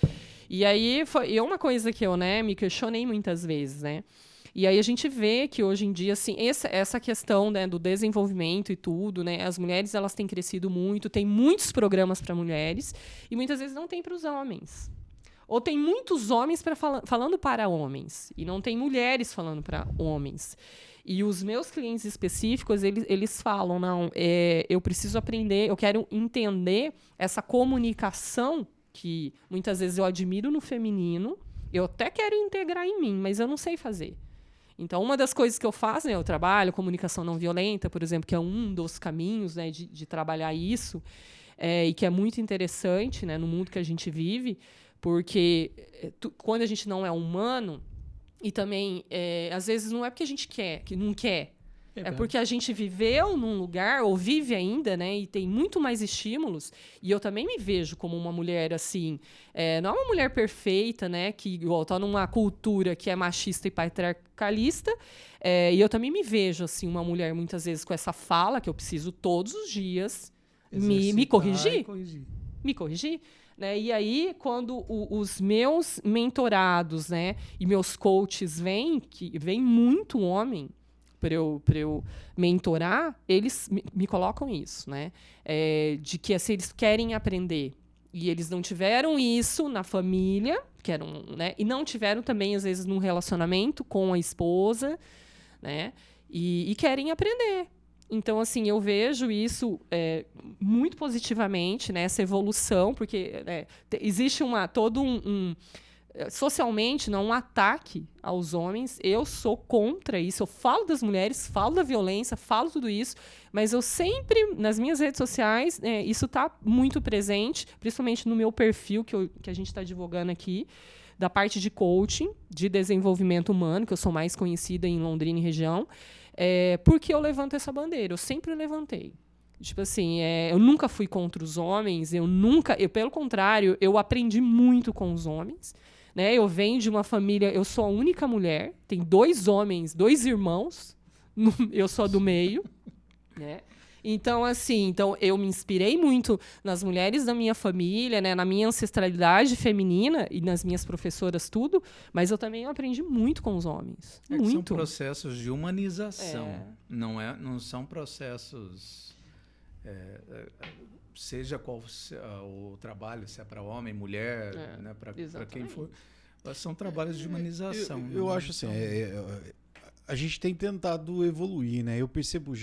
e aí é uma coisa que eu, né, me questionei muitas vezes, né? E aí a gente vê que hoje em dia, assim, essa questão, né, do desenvolvimento e tudo, né, as mulheres elas têm crescido muito, tem muitos programas para mulheres e muitas vezes não tem para os homens. Ou tem muitos homens falando para homens e não tem mulheres falando para homens. E os meus clientes específicos, eles falam, não, eu preciso aprender, eu quero entender essa comunicação que muitas vezes eu admiro no feminino, eu até quero integrar em mim, mas eu não sei fazer. Então, uma das coisas que eu faço, né, eu trabalho comunicação não violenta, por exemplo, que é um dos caminhos, né, de trabalhar isso, e que é muito interessante, né, no mundo que a gente vive, porque quando a gente não é humano, e também, às vezes, não é porque a gente quer, que não quer. É porque a gente viveu num lugar, ou vive ainda, né? E tem muito mais estímulos. E eu também me vejo como uma mulher, assim... não é uma mulher perfeita, né? Que igual, tá numa cultura que é machista e patriarcalista. E eu também me vejo, assim, uma mulher, muitas vezes, com essa fala, que eu preciso todos os dias me corrigir. Me corrigir. Né? E aí, quando os meus mentorados, né, e meus coaches vêm muito homem para eu mentorar, eles me colocam isso, né? De que assim, eles querem aprender. E eles não tiveram isso na família, né? E não tiveram também, às vezes, num relacionamento com a esposa, né? E querem aprender. Então, assim, eu vejo isso muito positivamente, né? Essa evolução, porque existe socialmente, não um ataque aos homens. Eu sou contra isso. Eu falo das mulheres, falo da violência, falo tudo isso, mas eu sempre, nas minhas redes sociais, isso está muito presente, principalmente no meu perfil, que a gente está divulgando aqui, da parte de coaching, de desenvolvimento humano, que eu sou mais conhecida em Londrina e região. Porque eu levanto essa bandeira, eu sempre levantei. Tipo assim, eu nunca fui contra os homens, pelo contrário, eu aprendi muito com os homens. Né? Eu venho de uma família, eu sou a única mulher, tem 2 homens, 2 irmãos, eu sou a do meio. Né? Então, assim, eu me inspirei muito nas mulheres da minha família, né, na minha ancestralidade feminina e nas minhas professoras, tudo, mas eu também aprendi muito com os homens. Muito. São processos de humanização, não são processos... seja qual o trabalho, se é para homem, mulher, né, para quem for, são trabalhos de humanização. Eu acho assim, a gente tem tentado evoluir, né? Eu percebo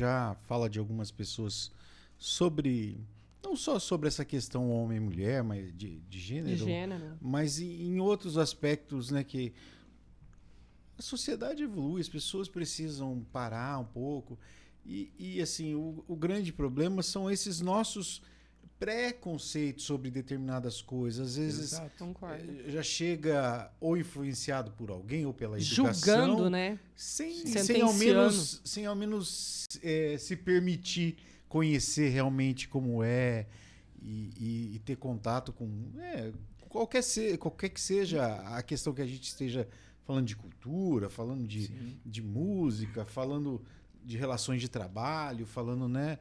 fala de algumas pessoas não só sobre essa questão homem e mulher, mas de gênero, mas em outros aspectos, né, que a sociedade evolui, as pessoas precisam parar um pouco e assim, o grande problema são esses nossos preconceitos sobre determinadas coisas. Às vezes já chega ou influenciado por alguém ou pela educação, julgando, né? Sem ao menos se permitir conhecer realmente como é e ter contato com qualquer que seja a questão que a gente esteja falando de cultura, falando de música, falando de relações de trabalho, falando, né?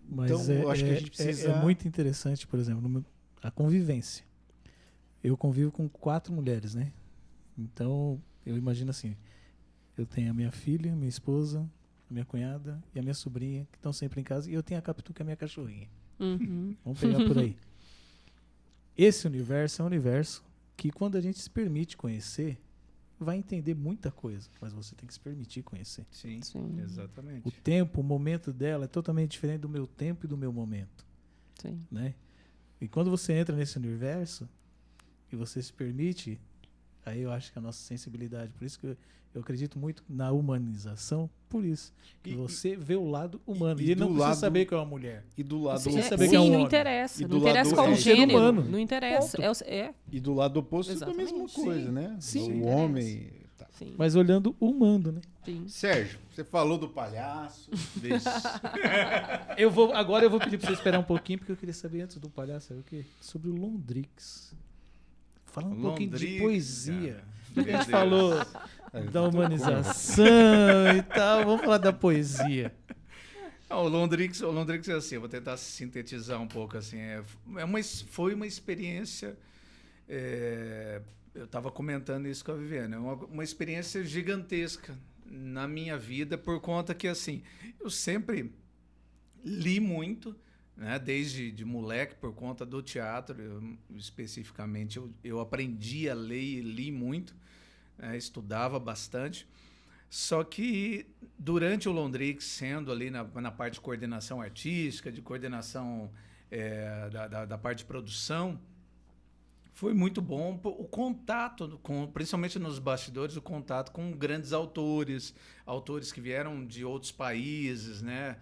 Mas então, eu acho que a gente precisa... É muito interessante, por exemplo, a convivência. Eu convivo com 4 mulheres, né? Então, eu imagino assim, eu tenho a minha filha, minha esposa, a minha cunhada e a minha sobrinha, que estão sempre em casa, e eu tenho a Capitu, que é a minha cachorrinha. Uhum. Vamos pegar por aí. Esse universo é um universo que, quando a gente se permite conhecer, vai entender muita coisa, mas você tem que se permitir conhecer. Sim, exatamente. O tempo, o momento dela é totalmente diferente do meu tempo e do meu momento. Sim. Né? E quando você entra nesse universo e você se permite, aí eu acho que a nossa sensibilidade, por isso que eu acredito muito na humanização, por isso. Que você vê o lado humano. E ele não precisa saber que é uma mulher. E do lado Você oposto, saber que é um Sim, não homem. interessa. E Não do lado interessa qual é o um ser gênero. humano. Não interessa. Ponto. É. e do lado oposto é a mesma Exatamente. coisa, Sim. né? Sim. O homem. Tá. Sim. Mas olhando o humano, né? Sim. Sérgio, você falou do palhaço. Agora eu vou pedir pra você esperar um pouquinho, porque eu queria saber antes do palhaço, sabe o quê? Sobre o Londrix. Fala um pouquinho de Londrix, poesia. cara. A Meu gente Deus. falou da humanização e tal. Vamos falar da poesia. O Londrix é assim, eu vou tentar sintetizar um pouco assim. Foi uma experiência. Eu estava comentando isso com a Viviane, uma experiência gigantesca na minha vida, por conta que assim, eu sempre li muito, né, desde de moleque, por conta do teatro, especificamente eu aprendi a ler e li muito, estudava bastante. Só que durante o Londrix, sendo ali na parte de coordenação artística, de coordenação da parte de produção, foi muito bom o contato, principalmente nos bastidores, o contato com grandes autores que vieram de outros países, né?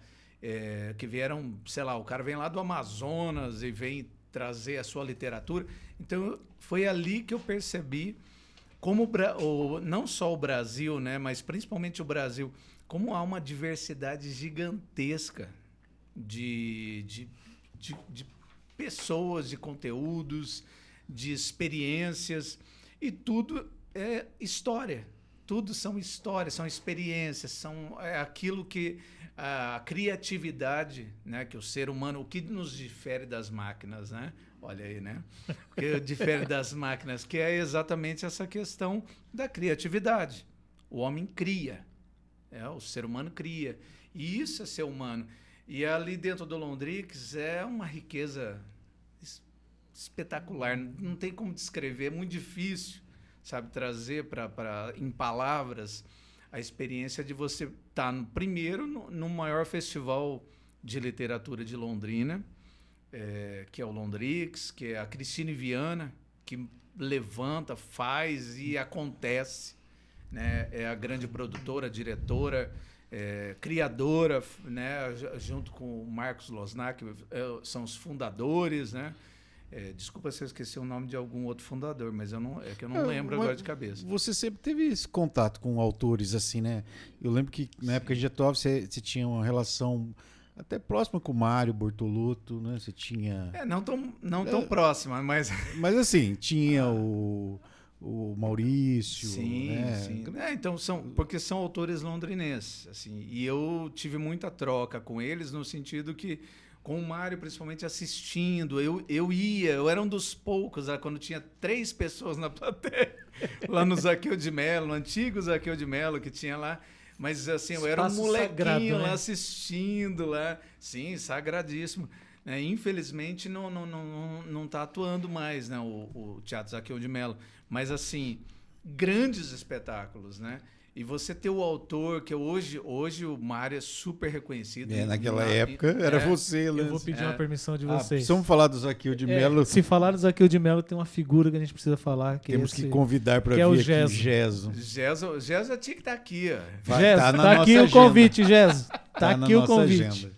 Que vieram, sei lá, o cara vem lá do Amazonas e vem trazer a sua literatura. Então, foi ali que eu percebi como não só o Brasil, né, mas principalmente o Brasil, como há uma diversidade gigantesca de pessoas, de conteúdos, de experiências, e tudo é história. Tudo são histórias, são experiências, é aquilo que a criatividade, né, que o ser humano, o que nos difere das máquinas, né? Olha aí, né? O que difere das máquinas, que é exatamente essa questão da criatividade. O homem cria, o ser humano cria. E isso é ser humano. E ali dentro do Londrix é uma riqueza espetacular. Não tem como descrever, é muito difícil, sabe, trazer em palavras a experiência de você estar no maior festival de literatura de Londrina, que é o Londrix, que é a Cristine Viana, que levanta, faz e acontece, né? É a grande produtora, diretora, criadora, né? Junto com o Marcos Losnak, são os fundadores, né? Desculpa se eu esqueci o nome de algum outro fundador, mas eu não lembro agora de cabeça. Você sempre teve esse contato com autores assim, né? Eu lembro que na época de atuava você tinha uma relação até próxima com o Mário Bortolotto, né? Você tinha... não tão próxima, mas... Mas assim, tinha o Maurício, sim, né? Sim. Então, porque são autores londrinenses, assim, e eu tive muita troca com eles, no sentido que, com o Mário, principalmente assistindo, eu era um dos poucos, quando tinha 3 pessoas na plateia, lá no Zaqueu de Mello, no antigo Zaqueu de Mello, que tinha lá, mas assim, eu era um molequinho sagrado, lá, né? Assistindo lá, sim, sagradíssimo. Infelizmente não está atuando mais, né, o Teatro Zaqueu de Mello, mas assim, grandes espetáculos, né? E você ter o autor, que hoje o Mário é super reconhecido. Naquela época era você, né? Eu vou pedir uma permissão de vocês. Precisamos falar do Zaqueu de Mello. Se falar do Zaqueu de Mello, tem uma figura que a gente precisa falar. Temos que convidar para vir o aqui Geso. o Geso já tinha que estar aqui. Geso, tá aqui o convite, Geso. Tá aqui o convite. Agenda.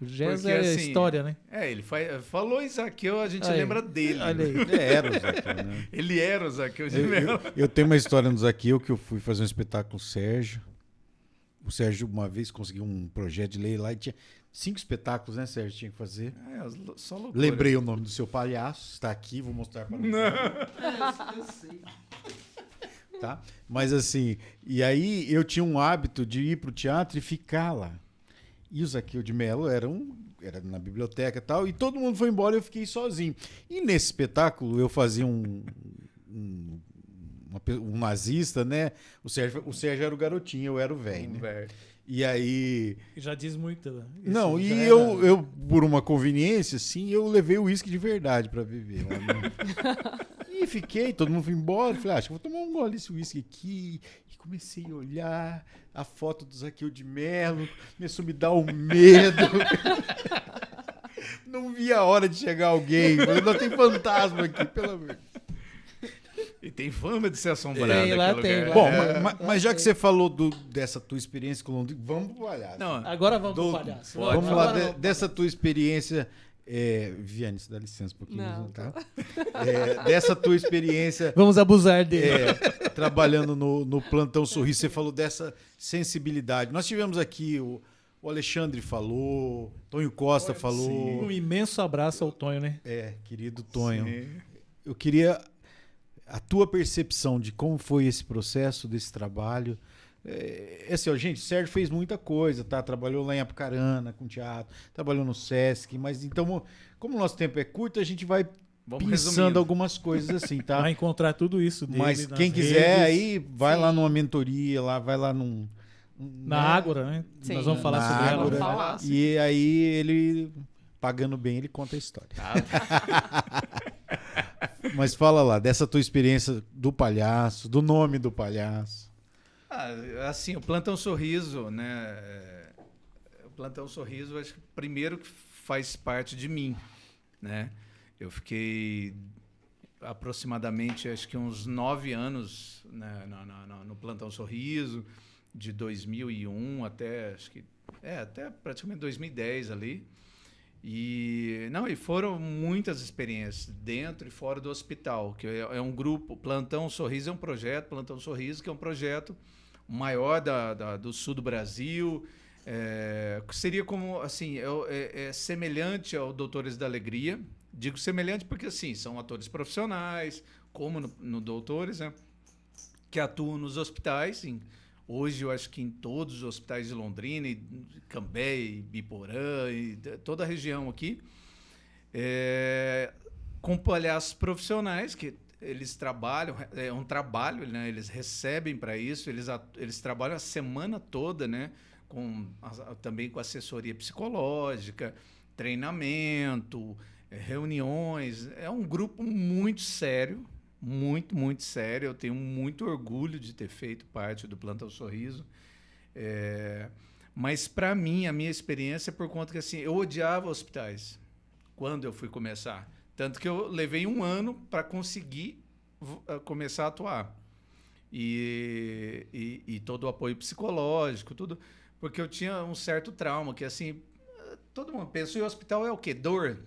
O Geso é assim, história, né? Ele falou em Zaqueu, a gente lembra dele. Olha aí. Ele era o Zaqueu, né? Ele era o Zaqueu de Mello. Eu tenho uma história no Zaqueu que eu fui fazer um espetáculo com o Sérgio. O Sérgio uma vez conseguiu um projeto de lei lá e tinha 5 espetáculos, né, Sérgio? Tinha que fazer. Só loucura. Lembrei o nome do seu palhaço, está aqui, vou mostrar para você. Eu sei. Tá? Mas assim, e aí eu tinha um hábito de ir pro teatro e ficar lá. E o Zaqueu de Mello era na biblioteca e tal, e todo mundo foi embora e eu fiquei sozinho. E nesse espetáculo eu fazia um nazista, né? O Sérgio era o garotinho, eu era o velho, né? E aí... Já diz muito. Né? Não, e eu, por uma conveniência, assim, eu levei o uísque de verdade pra beber. E fiquei, todo mundo foi embora. Falei, acho que vou tomar um gole desse uísque aqui. E comecei a olhar a foto do Zaqueu de Mello. Começou a me dar um medo. Não vi a hora de chegar alguém. Falei, não tem fantasma aqui, pelo amor. E tem fama de ser assombrado Tem, lá aquele tem, lugar. Bom, É. mas já que você falou dessa tua experiência com Londrina, vamos pro palhaço. Não, Agora vamos pro Do- palhaço. Pode. Vamos Agora lá, vamos pro dessa palhaço. tua experiência. Viane, você dá licença um pouquinho, Não, tá? Dessa tua experiência Vamos abusar dele. trabalhando no Plantão Sorriso, você falou dessa sensibilidade. Nós tivemos aqui, o Alexandre falou, Tonho Costa falou. Um imenso abraço ao Tonho, né? Querido Tonho. sim. Eu queria a tua percepção de como foi esse processo, desse trabalho. Assim, ó, gente, o Sérgio fez muita coisa, tá? Trabalhou lá em Apucarana com teatro, trabalhou no Sesc, mas então, como o nosso tempo é curto, a gente vai Vamos pensando resumindo. algumas coisas assim, tá? Vai encontrar tudo isso dele Mas nas quem quiser redes, aí, vai Sim. lá numa mentoria, lá, vai lá na Ágora, né? Sim. Nós vamos falar Na sobre ela. Ágora. né? Falar. E aí ele, pagando bem, ele conta a história. Mas fala lá, dessa tua experiência do palhaço, do nome do palhaço. Assim, o Plantão Sorriso, né? O Plantão Sorriso, acho que primeiro que faz parte de mim, né? Eu fiquei aproximadamente, acho que uns 9 anos, né, no Plantão Sorriso, de 2001 até, até praticamente 2010 ali. E foram muitas experiências dentro e fora do hospital, que é um grupo. Plantão Sorriso é um projeto, Plantão Sorriso, que é um projeto maior do sul do Brasil, seria como assim, semelhante ao Doutores da Alegria. Digo semelhante porque assim, são atores profissionais, como no Doutores, né, que atuam nos hospitais. Hoje eu acho que em todos os hospitais de Londrina, e Cambé, e Biporã, e toda a região aqui, com palhaços profissionais que eles trabalham, é um trabalho, né? Eles recebem para isso, eles trabalham a semana toda, né? Também com assessoria psicológica, treinamento, reuniões. É um grupo muito sério, muito, muito sério. Eu tenho muito orgulho de ter feito parte do Plantão Sorriso. Mas, para mim, a minha experiência é por conta que assim, eu odiava hospitais quando eu fui começar. Tanto que eu levei 1 ano para conseguir começar a atuar. E todo o apoio psicológico, tudo. Porque eu tinha um certo trauma, que assim, todo mundo pensa em hospital é o quê? Dor,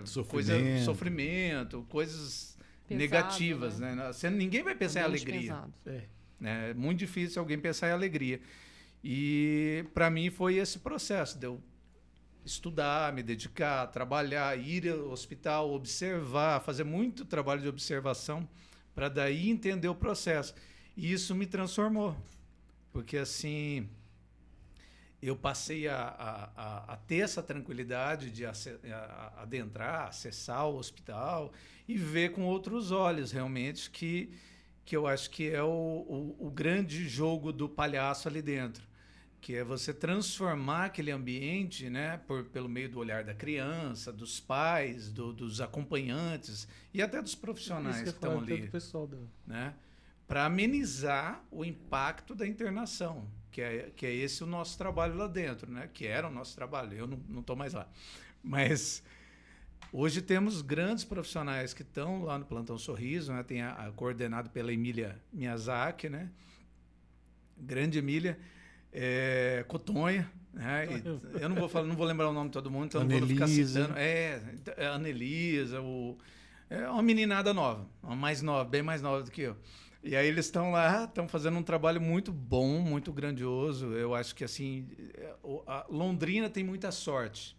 Sofrimento. sofrimento, coisas Pesado, negativas, né? né? Ninguém vai pensar em Ambiente alegria. pesado. É muito difícil alguém pensar em alegria. E para mim foi esse processo de eu estudar, me dedicar, trabalhar, ir ao hospital, observar, fazer muito trabalho de observação para daí entender o processo. E isso me transformou, porque assim eu passei a ter essa tranquilidade de adentrar, acessar o hospital e ver com outros olhos realmente que eu acho que é o grande jogo do palhaço ali dentro, que é você transformar aquele ambiente, né, pelo meio do olhar da criança, dos pais, dos acompanhantes e até dos profissionais que estão ali, né, para amenizar o impacto da internação, que é esse o nosso trabalho lá dentro, né, que era o nosso trabalho. Eu não estou mais lá, mas hoje temos grandes profissionais que estão lá no Plantão Sorriso, né, tem coordenado pela Emília Miyazaki, né, grande Emília, Cotonha, né? Eu não vou lembrar o nome de todo mundo, então não vou ficar citando. A Anelisa, é uma meninada nova, bem mais nova do que eu. E aí eles estão lá, estão fazendo um trabalho muito bom, muito grandioso. Eu acho que assim, a Londrina tem muita sorte,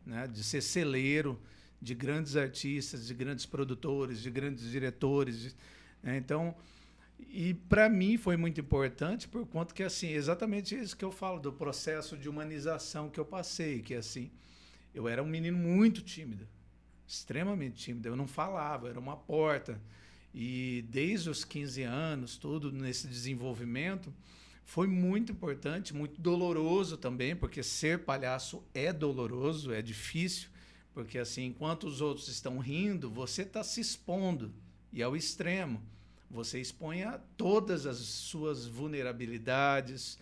né, de ser celeiro de grandes artistas, de grandes produtores, de grandes diretores, né? Então, e para mim foi muito importante por conta que assim, exatamente isso que eu falo do processo de humanização que eu passei, que assim, eu era um menino muito tímido, extremamente tímido, eu não falava, era uma porta. E desde os 15 anos, tudo nesse desenvolvimento, foi muito importante, muito doloroso também, porque ser palhaço é doloroso, é difícil, porque assim, enquanto os outros estão rindo, você está se expondo, e ao extremo. Você expõe a todas as suas vulnerabilidades,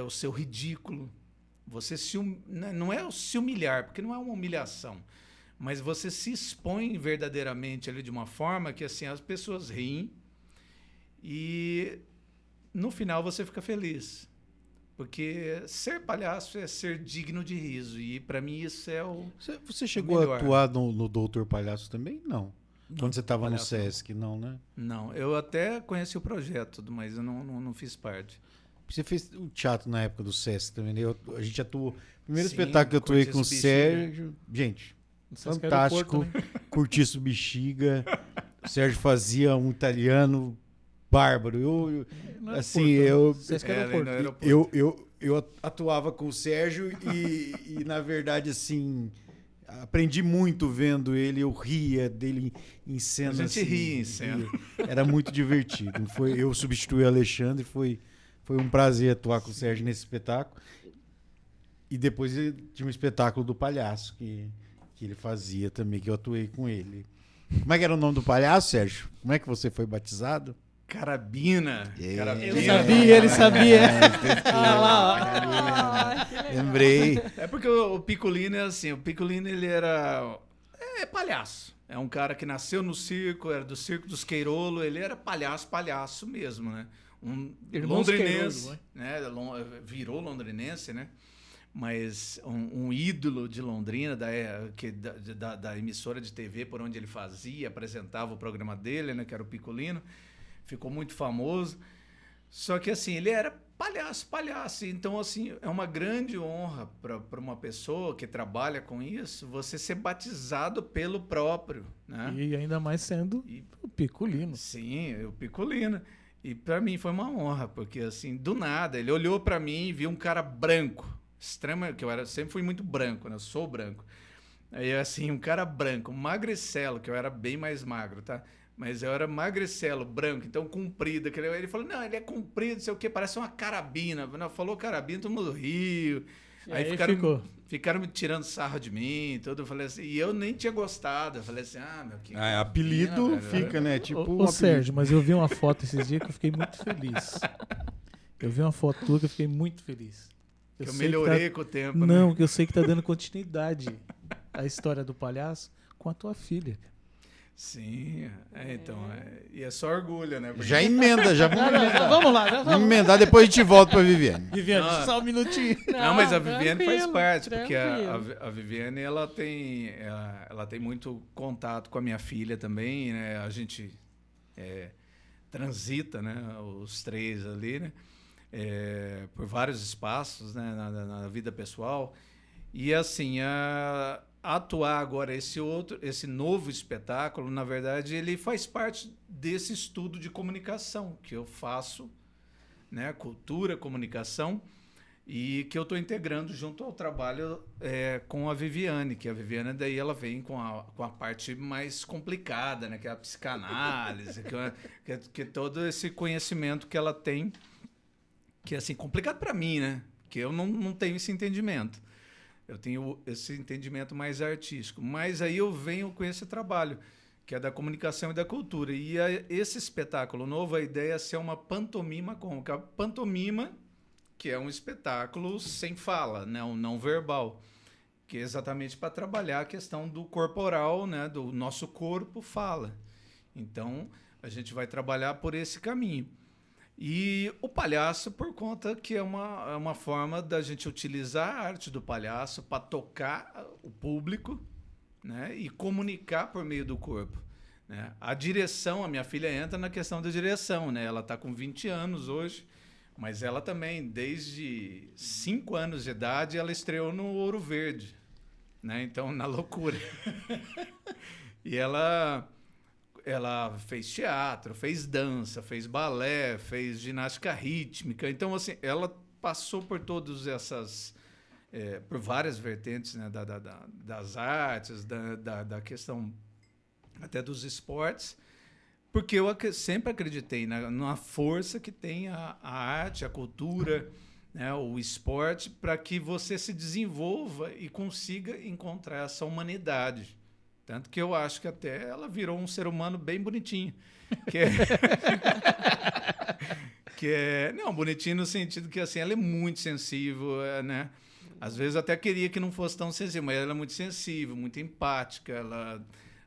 o seu ridículo, Você não é se humilhar, porque não é uma humilhação, mas você se expõe verdadeiramente ali de uma forma que assim as pessoas riem e no final você fica feliz. Porque ser palhaço é ser digno de riso. E para mim isso é o Você chegou a atuar no Doutor Palhaço também? Não. Quando você estava no Sesc, não, né? Não, eu até conheci o projeto, mas eu não fiz parte. Você fez o teatro na época do Sesc também, né? A gente atuou. Primeiro Sim, espetáculo que eu atuei com o Cortiço Sérgio. Gente, Sesc fantástico. Aeroporto, né? Cortiço Bexiga. O Sérgio fazia um italiano bárbaro. Não é Assim, aeroporto, né? Sesc ali Aeroporto. no aeroporto. eu atuava com o Sérgio e, na verdade, assim, aprendi muito vendo ele. Eu ria dele em cena. A gente assim, ria em cena. Era muito divertido. Eu substituí o Alexandre, foi um prazer atuar com o Sérgio nesse espetáculo. E depois tinha um espetáculo do palhaço que ele fazia também, que eu atuei com ele. Como é que era o nome do palhaço, Sérgio? Como é que você foi batizado? Carabina. Ele sabia. Lembrei. É porque o Piccolino é assim, o Piccolino ele era palhaço. É um cara que nasceu no circo, era do Circo dos Queirolo, ele era palhaço mesmo, né? Um Irmãos londrinense, Queirolo, né? Virou londrinense, né? Mas um ídolo de Londrina, da emissora de TV por onde ele apresentava o programa dele, né? Que era o Piccolino. Ficou muito famoso. Só que assim, ele era palhaço. Então, assim, é uma grande honra para uma pessoa que trabalha com isso, você ser batizado pelo próprio, né? E ainda mais sendo o Piccolino. Sim, o Piccolino. E para mim foi uma honra, porque assim, do nada, ele olhou para mim e viu um cara branco, que sempre fui muito branco, né? Eu sou branco. Aí assim, um cara branco, magricelo, que eu era bem mais magro, tá? Mas eu era magricelo, branco, então comprido. Ele falou, não, ele é comprido, não sei o quê, parece uma carabina. Falou carabina, todo mundo riu. Aí ficaram me tirando sarro de mim, tudo. Eu falei assim, e eu nem tinha gostado. Eu falei assim, meu que. Apelido velho. fica, né? Tipo. Ô Sérgio, mas eu vi uma foto esses dias que eu fiquei muito feliz. Eu vi uma foto tua que eu fiquei muito feliz. Eu melhorei com o tempo. Não, né? que eu sei que tá dando continuidade à história do palhaço com a tua filha. Sim, então, e é só orgulho, né? Porque... Já emenda, já vamos emendar. Vamos lá, já Vamos emendar, depois a gente volta pra Viviane. Viviane, só um minutinho. Não, mas a Viviane faz tranquilo, parte, porque tranquilo. a Viviane, ela tem muito contato com a minha filha também, né? A gente transita, né? Os três ali, né? Por vários espaços, né? Na vida pessoal. E assim, atuar agora esse novo espetáculo, na verdade, ele faz parte desse estudo de comunicação que eu faço, né? Cultura, comunicação, e que eu estou integrando junto ao trabalho com a Viviane, que a Viviane daí ela vem com a parte mais complicada, né? Que é a psicanálise, que é todo esse conhecimento que ela tem, que é assim, complicado para mim, né? Que eu não tenho esse entendimento. Eu tenho esse entendimento mais artístico. Mas aí eu venho com esse trabalho, que é da comunicação e da cultura. E esse espetáculo novo, a ideia é ser uma pantomima cômica. A pantomima, que é um espetáculo sem fala, né? Um não verbal, que é exatamente para trabalhar a questão do corporal, né? Do nosso corpo fala. Então, a gente vai trabalhar por esse caminho. E o palhaço, por conta que é uma forma da gente utilizar a arte do palhaço para tocar o público, né, e comunicar por meio do corpo, né? A direção, a minha filha entra na questão da direção, né? Ela está com 20 anos hoje, mas ela também, desde 5 anos de idade, ela estreou no Ouro Verde, né? Então, na loucura. E ela fez teatro, fez dança, fez balé, fez ginástica rítmica. Então, assim, ela passou por todas essas... por várias vertentes, né, das artes, da questão até dos esportes, porque eu sempre acreditei na força que tem a arte, a cultura, né, o esporte, para que você se desenvolva e consiga encontrar essa humanidade. Tanto que eu acho que até ela virou um ser humano bem bonitinho. Não, bonitinho no sentido que assim, ela é muito sensível, né? Às vezes eu até queria que não fosse tão sensível, mas ela é muito sensível, muito empática,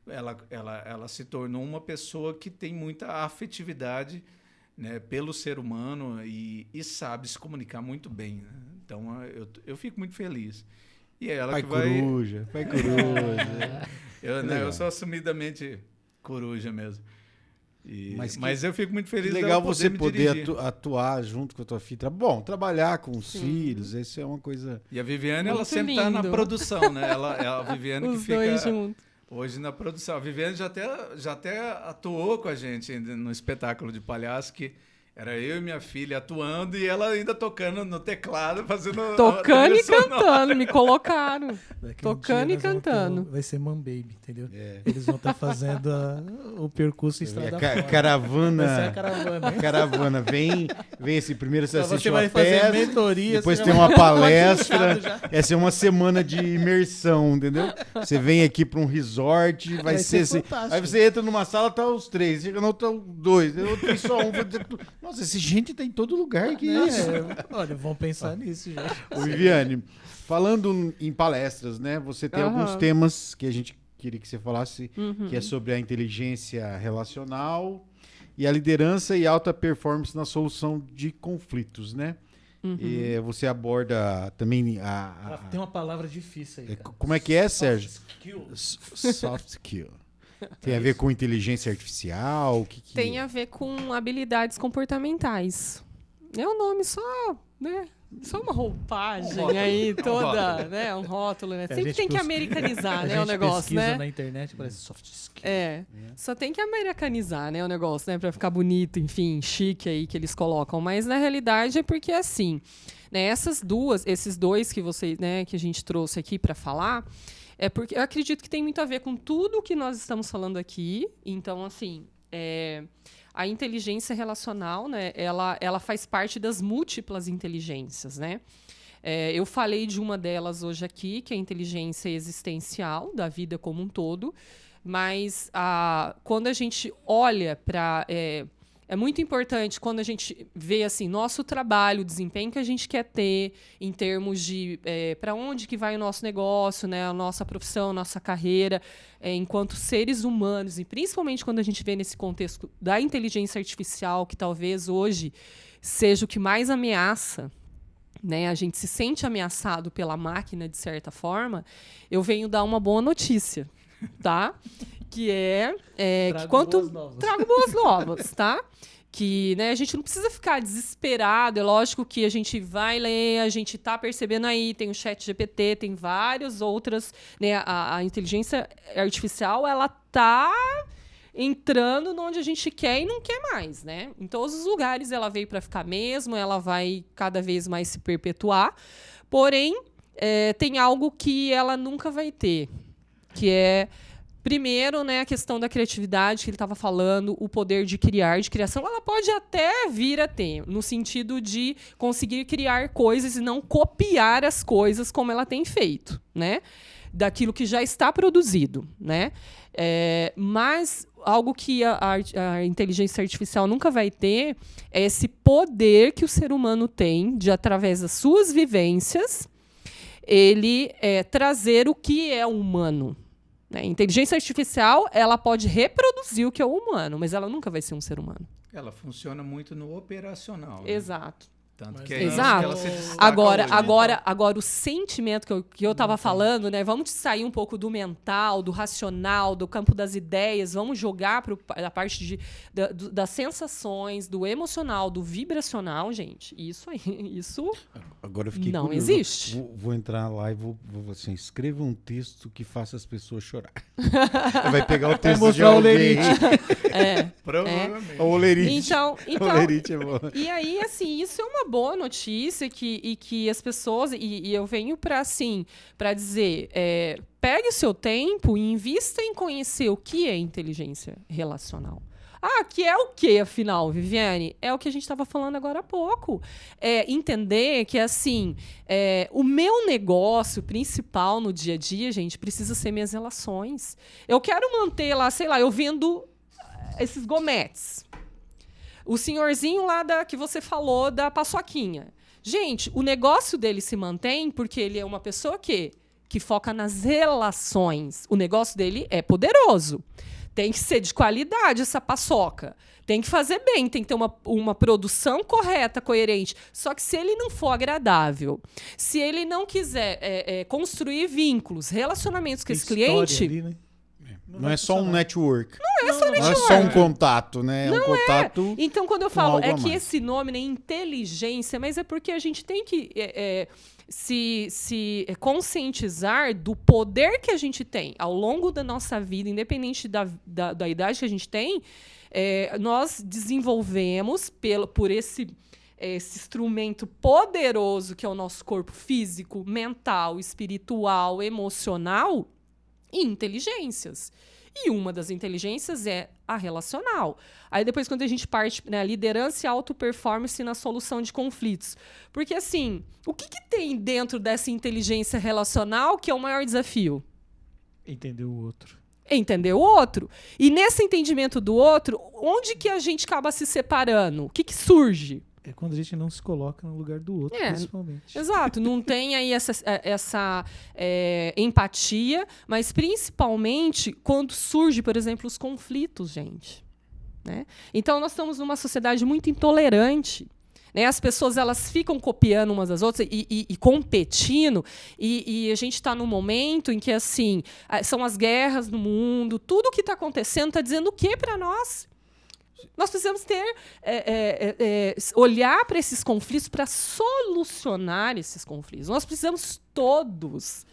ela se tornou uma pessoa que tem muita afetividade, né, pelo ser humano e sabe se comunicar muito bem, né? Então eu fico muito feliz. E é ela Pai que vai... coruja, pai coruja. Eu sou assumidamente coruja mesmo. Mas eu fico muito feliz. Legal dela você me poder dirigir. atuar junto com a tua filha. Bom, trabalhar com os filhos, isso é uma coisa... E a Viviane, ela Muito sempre tá na lindo. produção, né? A Viviane que Os fica dois juntos. hoje na produção. A Viviane já até atuou com a gente no espetáculo de palhaço, que era eu e minha filha atuando e ela ainda tocando no teclado, fazendo... Tocando e a trilha sonora. cantando, me colocaram. Daqui Tocando dia e nós vamos ter cantando. vai ser Man Baby, entendeu? É. Eles vão estar fazendo o percurso estrada fora. Vai ser a Caravana. caravana. Caravana. Vem esse primeiro você Então assiste você uma vai fazer peça, mentoria. depois você tem já uma vai- palestra. já. Essa é uma semana de imersão, entendeu? Você vem aqui para um resort, vai ser assim. fantástico. Aí você entra numa sala, tá os 3, chega na outra, dois, na outra tem só um. Nossa, esse gente tá em todo lugar, que isso? Olha, vão pensar nisso já. Ô, Viviane, falando em palestras, né? Você tem Aham. alguns temas que a gente queria que você falasse, Uhum. que é sobre a inteligência relacional e a liderança e alta performance na solução de conflitos, né? Uhum. E você aborda também Tem uma palavra difícil aí. cara. como é que é, Sérgio? Soft skill. Soft skill. Tem a ver com inteligência artificial? O que Tem a ver com habilidades comportamentais. É um nome só, né? Só uma roupagem rótulo. aí Um toda, rótulo. né? Um rótulo, né? A Sempre gente tem que pes- americanizar, A né? O gente negócio, pesquisa né? na internet, parece soft skill. É, só tem que americanizar, né, o negócio, né, pra ficar bonito, enfim, chique aí que eles colocam. Mas na realidade é porque assim, né, esses dois que vocês, né, que a gente trouxe aqui pra falar, é porque eu acredito que tem muito a ver com tudo que nós estamos falando aqui. Então, assim, a inteligência relacional, né, ela faz parte das múltiplas inteligências, né? Eu falei de uma delas hoje aqui, que é a inteligência existencial da vida como um todo, mas quando a gente olha para... É muito importante quando a gente vê assim, nosso trabalho, o desempenho que a gente quer ter em termos de para onde que vai o nosso negócio, né, a nossa profissão, a nossa carreira, enquanto seres humanos, e principalmente quando a gente vê nesse contexto da inteligência artificial, que talvez hoje seja o que mais ameaça, né, a gente se sente ameaçado pela máquina de certa forma, eu venho dar uma boa notícia, tá? Que Trago que quanto boas novas. trago boas novas, tá? Que, né, a gente não precisa ficar desesperado. É lógico que a gente vai ler, a gente tá percebendo aí, tem o ChatGPT, tem várias outras, né? A inteligência artificial, ela tá entrando onde a gente quer e não quer mais, né? Em todos os lugares ela veio para ficar mesmo, ela vai cada vez mais se perpetuar. Porém, tem algo que ela nunca vai ter, que é primeiro, né, a questão da criatividade que ele estava falando, o poder de criar, de criação, ela pode até vir a ter, no sentido de conseguir criar coisas e não copiar as coisas como ela tem feito, né? Daquilo que já está produzido, né? Mas algo que a inteligência artificial nunca vai ter é esse poder que o ser humano tem de, através das suas vivências, ele trazer o que é humano. Né? Inteligência artificial, ela pode reproduzir o que é o humano, mas ela nunca vai ser um ser humano. Ela funciona muito no operacional. Né? Exato. Tanto Mas que é Exato. isso que ela se destaca hoje. Agora o sentimento que eu estava falando, né? Vamos sair um pouco do mental, do racional, do campo das ideias, vamos jogar para a parte das sensações, do emocional, do vibracional, gente. Isso aí, isso Agora eu fiquei não curioso. existe. Vou entrar lá e vou assim, escreva um texto que faça as pessoas chorar. Vai pegar o texto de mostrar o alguém. lerite. Provavelmente. Ou o lerite. Então, O lerite é bom. e aí, assim, isso é uma boa notícia e que as pessoas... E eu venho para dizer, pegue o seu tempo e invista em conhecer o que é inteligência relacional. Que é o que, afinal, Viviane? É o que a gente estava falando agora há pouco. Entender que, assim, o meu negócio principal no dia a dia, gente, precisa ser minhas relações. Eu quero manter lá, sei lá, eu vendo esses gometes. O senhorzinho lá que você falou da paçoquinha. Gente, o negócio dele se mantém porque ele é uma pessoa que foca nas relações. O negócio dele é poderoso. Tem que ser de qualidade essa paçoca. Tem que fazer bem, tem que ter uma produção correta, coerente. Só que se ele não for agradável, se ele não quiser construir vínculos, relacionamentos com esse cliente... Ali, né? Não é só um network. Não é só Não é só um contato, né? É um contato. Então, quando eu com falo, algo é a que mais. esse nome, né, inteligência, mas é porque a gente tem que se conscientizar do poder que a gente tem ao longo da nossa vida, independente da idade que a gente tem, nós desenvolvemos por esse instrumento poderoso que é o nosso corpo físico, mental, espiritual, emocional, e inteligências. E uma das inteligências é a relacional. Aí depois, quando a gente parte, né, liderança e auto-performance na solução de conflitos. Porque, assim, o que tem dentro dessa inteligência relacional que é o maior desafio? Entender o outro. Entender o outro. E nesse entendimento do outro, onde que a gente acaba se separando? O que surge? É quando a gente não se coloca no lugar do outro, principalmente. Exato, não tem aí essa empatia, mas principalmente quando surge, por exemplo, os conflitos, gente. Né? Então, nós estamos numa sociedade muito intolerante. Né? As pessoas elas ficam copiando umas das outras e competindo, e a gente está num momento em que assim são as guerras no mundo, tudo que está acontecendo está dizendo o que para nós? Nós precisamos olhar para esses conflitos para solucionar esses conflitos. Nós precisamos todos,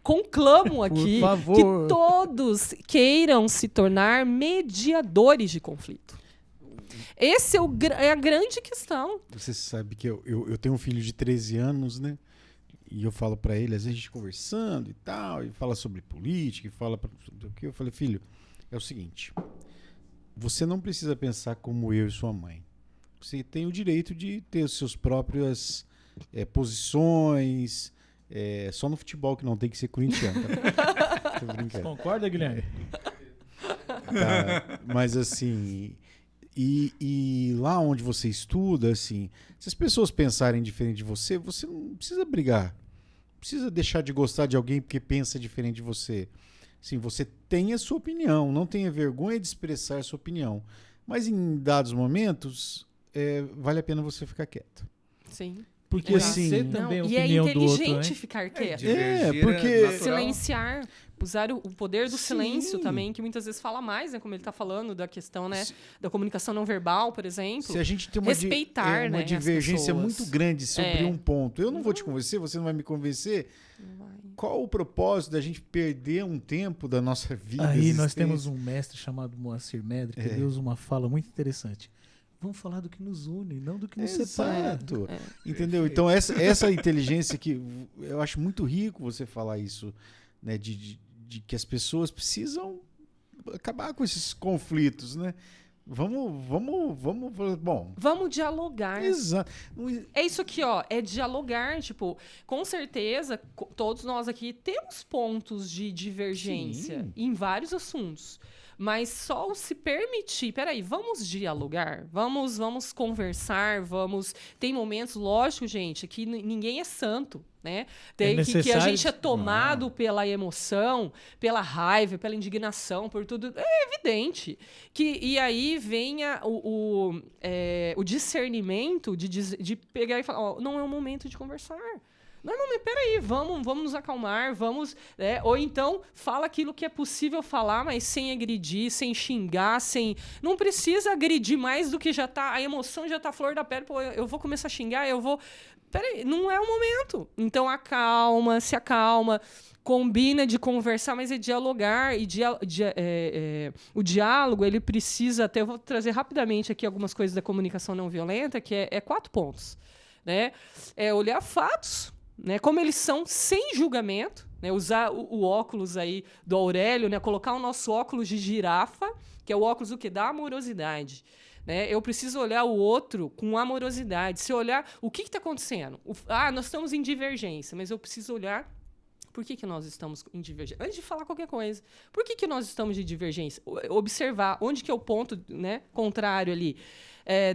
conclamo aqui que todos queiram se tornar mediadores de conflito. Essa é a grande questão. Você sabe que eu tenho um filho de 13 anos, né? E eu falo para ele, às vezes a gente conversando e tal, e fala sobre política, e fala sobre o que. Eu falei, filho, é o seguinte... Você não precisa pensar como eu e sua mãe. Você tem o direito de ter as suas próprias posições. Só no futebol que não tem que ser corintiano. Tá? Tô brincando. Concorda, Guilherme? Tá, mas assim... E lá onde você estuda, assim, se as pessoas pensarem diferente de você, você não precisa brigar. Não precisa deixar de gostar de alguém porque pensa diferente de você. Sim, você tem a sua opinião, não tenha vergonha de expressar a sua opinião. Mas em dados momentos, vale a pena você ficar quieto. Sim. Porque assim... Você também e é inteligente ficar quieto. Porque... Silenciar. Usar o poder do silêncio também, que muitas vezes fala mais, né? Como ele está falando da questão, né? Da comunicação não verbal, por exemplo. Se a gente tem respeitar, uma né, divergência muito grande sobre um ponto, eu não vou te convencer, você não vai me convencer. Não vai. Qual o propósito da gente perder um tempo da nossa vida? Aí nós temos um mestre chamado Moacir Medri, que ele usa uma fala muito interessante. Vamos falar do que nos une, não do que nos separa. Entendeu? Então, essa inteligência que eu acho muito rico você falar isso, né? De que as pessoas precisam acabar com esses conflitos, né? Vamos dialogar. Exato. É isso aqui, ó. É dialogar. Tipo, com certeza, todos nós aqui temos pontos de divergência em vários assuntos. Mas só se permitir... Peraí, vamos dialogar? Vamos conversar, vamos... Tem momentos, lógico, gente, que ninguém é santo, né? Tem que a gente é tomado pela emoção, pela raiva, pela indignação, por tudo. É evidente. E aí vem o discernimento de pegar e falar, não é o momento de conversar. Normalmente, peraí, vamos nos acalmar, ou então fala aquilo que é possível falar, mas sem agredir, sem xingar, não precisa agredir mais do que já tá, a emoção já tá flor da pele, eu vou começar a xingar, peraí, não é o momento. Então se acalma, combina de conversar, mas é dialogar, e o diálogo, ele precisa, até eu vou trazer rapidamente aqui algumas coisas da comunicação não violenta, que é 4 pontos, né? É olhar fatos, né, como eles são, sem julgamento, né, usar o óculos aí do Aurélio, né, colocar o nosso óculos de girafa, que é o óculos da amorosidade. Né? Eu preciso olhar o outro com amorosidade. Se olhar, o que está acontecendo? Nós estamos em divergência, mas eu preciso olhar por que nós estamos em divergência? Antes de falar qualquer coisa, por que nós estamos em divergência? Observar onde que é o ponto, né, contrário ali.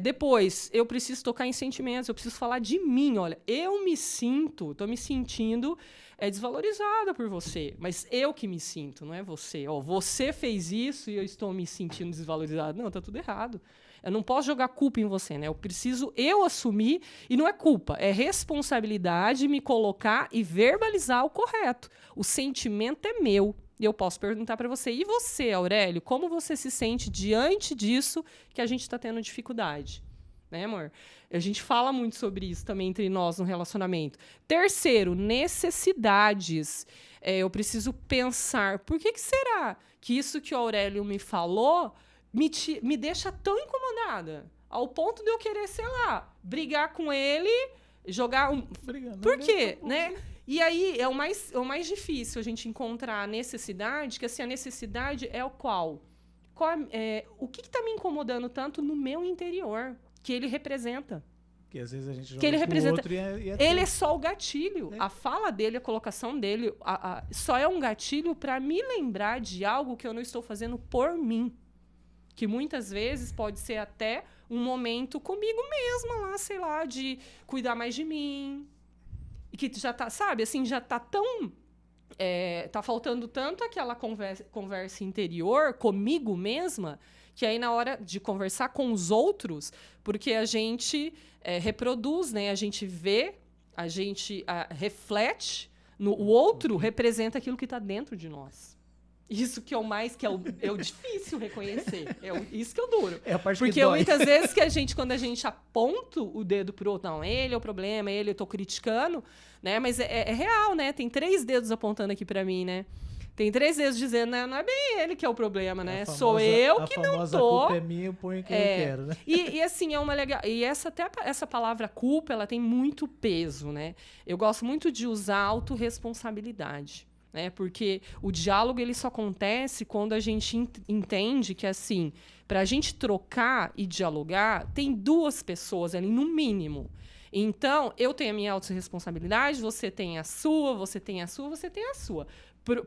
Depois, eu preciso tocar em sentimentos, eu preciso falar de mim. Olha, estou me sentindo desvalorizada por você, mas eu que me sinto, não é você. Você fez isso e eu estou me sentindo desvalorizada. Não, tá tudo errado. Eu não posso jogar culpa em você, né? Eu preciso assumir, e não é culpa, é responsabilidade me colocar e verbalizar o correto. O sentimento é meu. E eu posso perguntar para você, e você, Aurélio, como você se sente diante disso que a gente está tendo dificuldade? Né, amor? A gente fala muito sobre isso também entre nós no relacionamento. Terceiro, necessidades. Eu preciso pensar, por que será que isso que o Aurélio me falou me deixa tão incomodada? Ao ponto de eu querer, sei lá, brigar com ele, jogar um... Por quê? Né? E aí é o mais difícil a gente encontrar a necessidade, que assim, a necessidade é o qual? O que está me incomodando tanto no meu interior, que ele representa? Que às vezes a gente joga que ele representa. Outro ele é só o gatilho. A fala dele, a colocação dele, só é um gatilho para me lembrar de algo que eu não estou fazendo por mim. Que muitas vezes pode ser até um momento comigo mesma lá, sei lá, de cuidar mais de mim. E que já tá, sabe, assim, já tá tão... tá faltando tanto aquela conversa interior comigo mesma, que aí na hora de conversar com os outros, porque a gente reproduz, né? A gente vê, a gente reflete, o outro representa aquilo que está dentro de nós. Isso que é o difícil reconhecer. Isso que é o duro. É a parte porque que dói. muitas vezes quando a gente aponta o dedo pro outro, não, ele é o problema, eu estou criticando, né? Mas é real, né? Tem 3 dedos apontando aqui para mim, né? Tem 3 dedos dizendo, né? Não é bem ele que é o problema, né? Sou eu que não tô. A culpa é minha, eu ponho quem eu quero, né? E assim, é uma legal... E essa palavra culpa, ela tem muito peso, né? Eu gosto muito de usar autorresponsabilidade. Né? Porque o diálogo ele só acontece quando a gente entende que, assim, para a gente trocar e dialogar, tem 2 pessoas ali, no mínimo. Então, eu tenho a minha autorresponsabilidade, você tem a sua, você tem a sua, você tem a sua.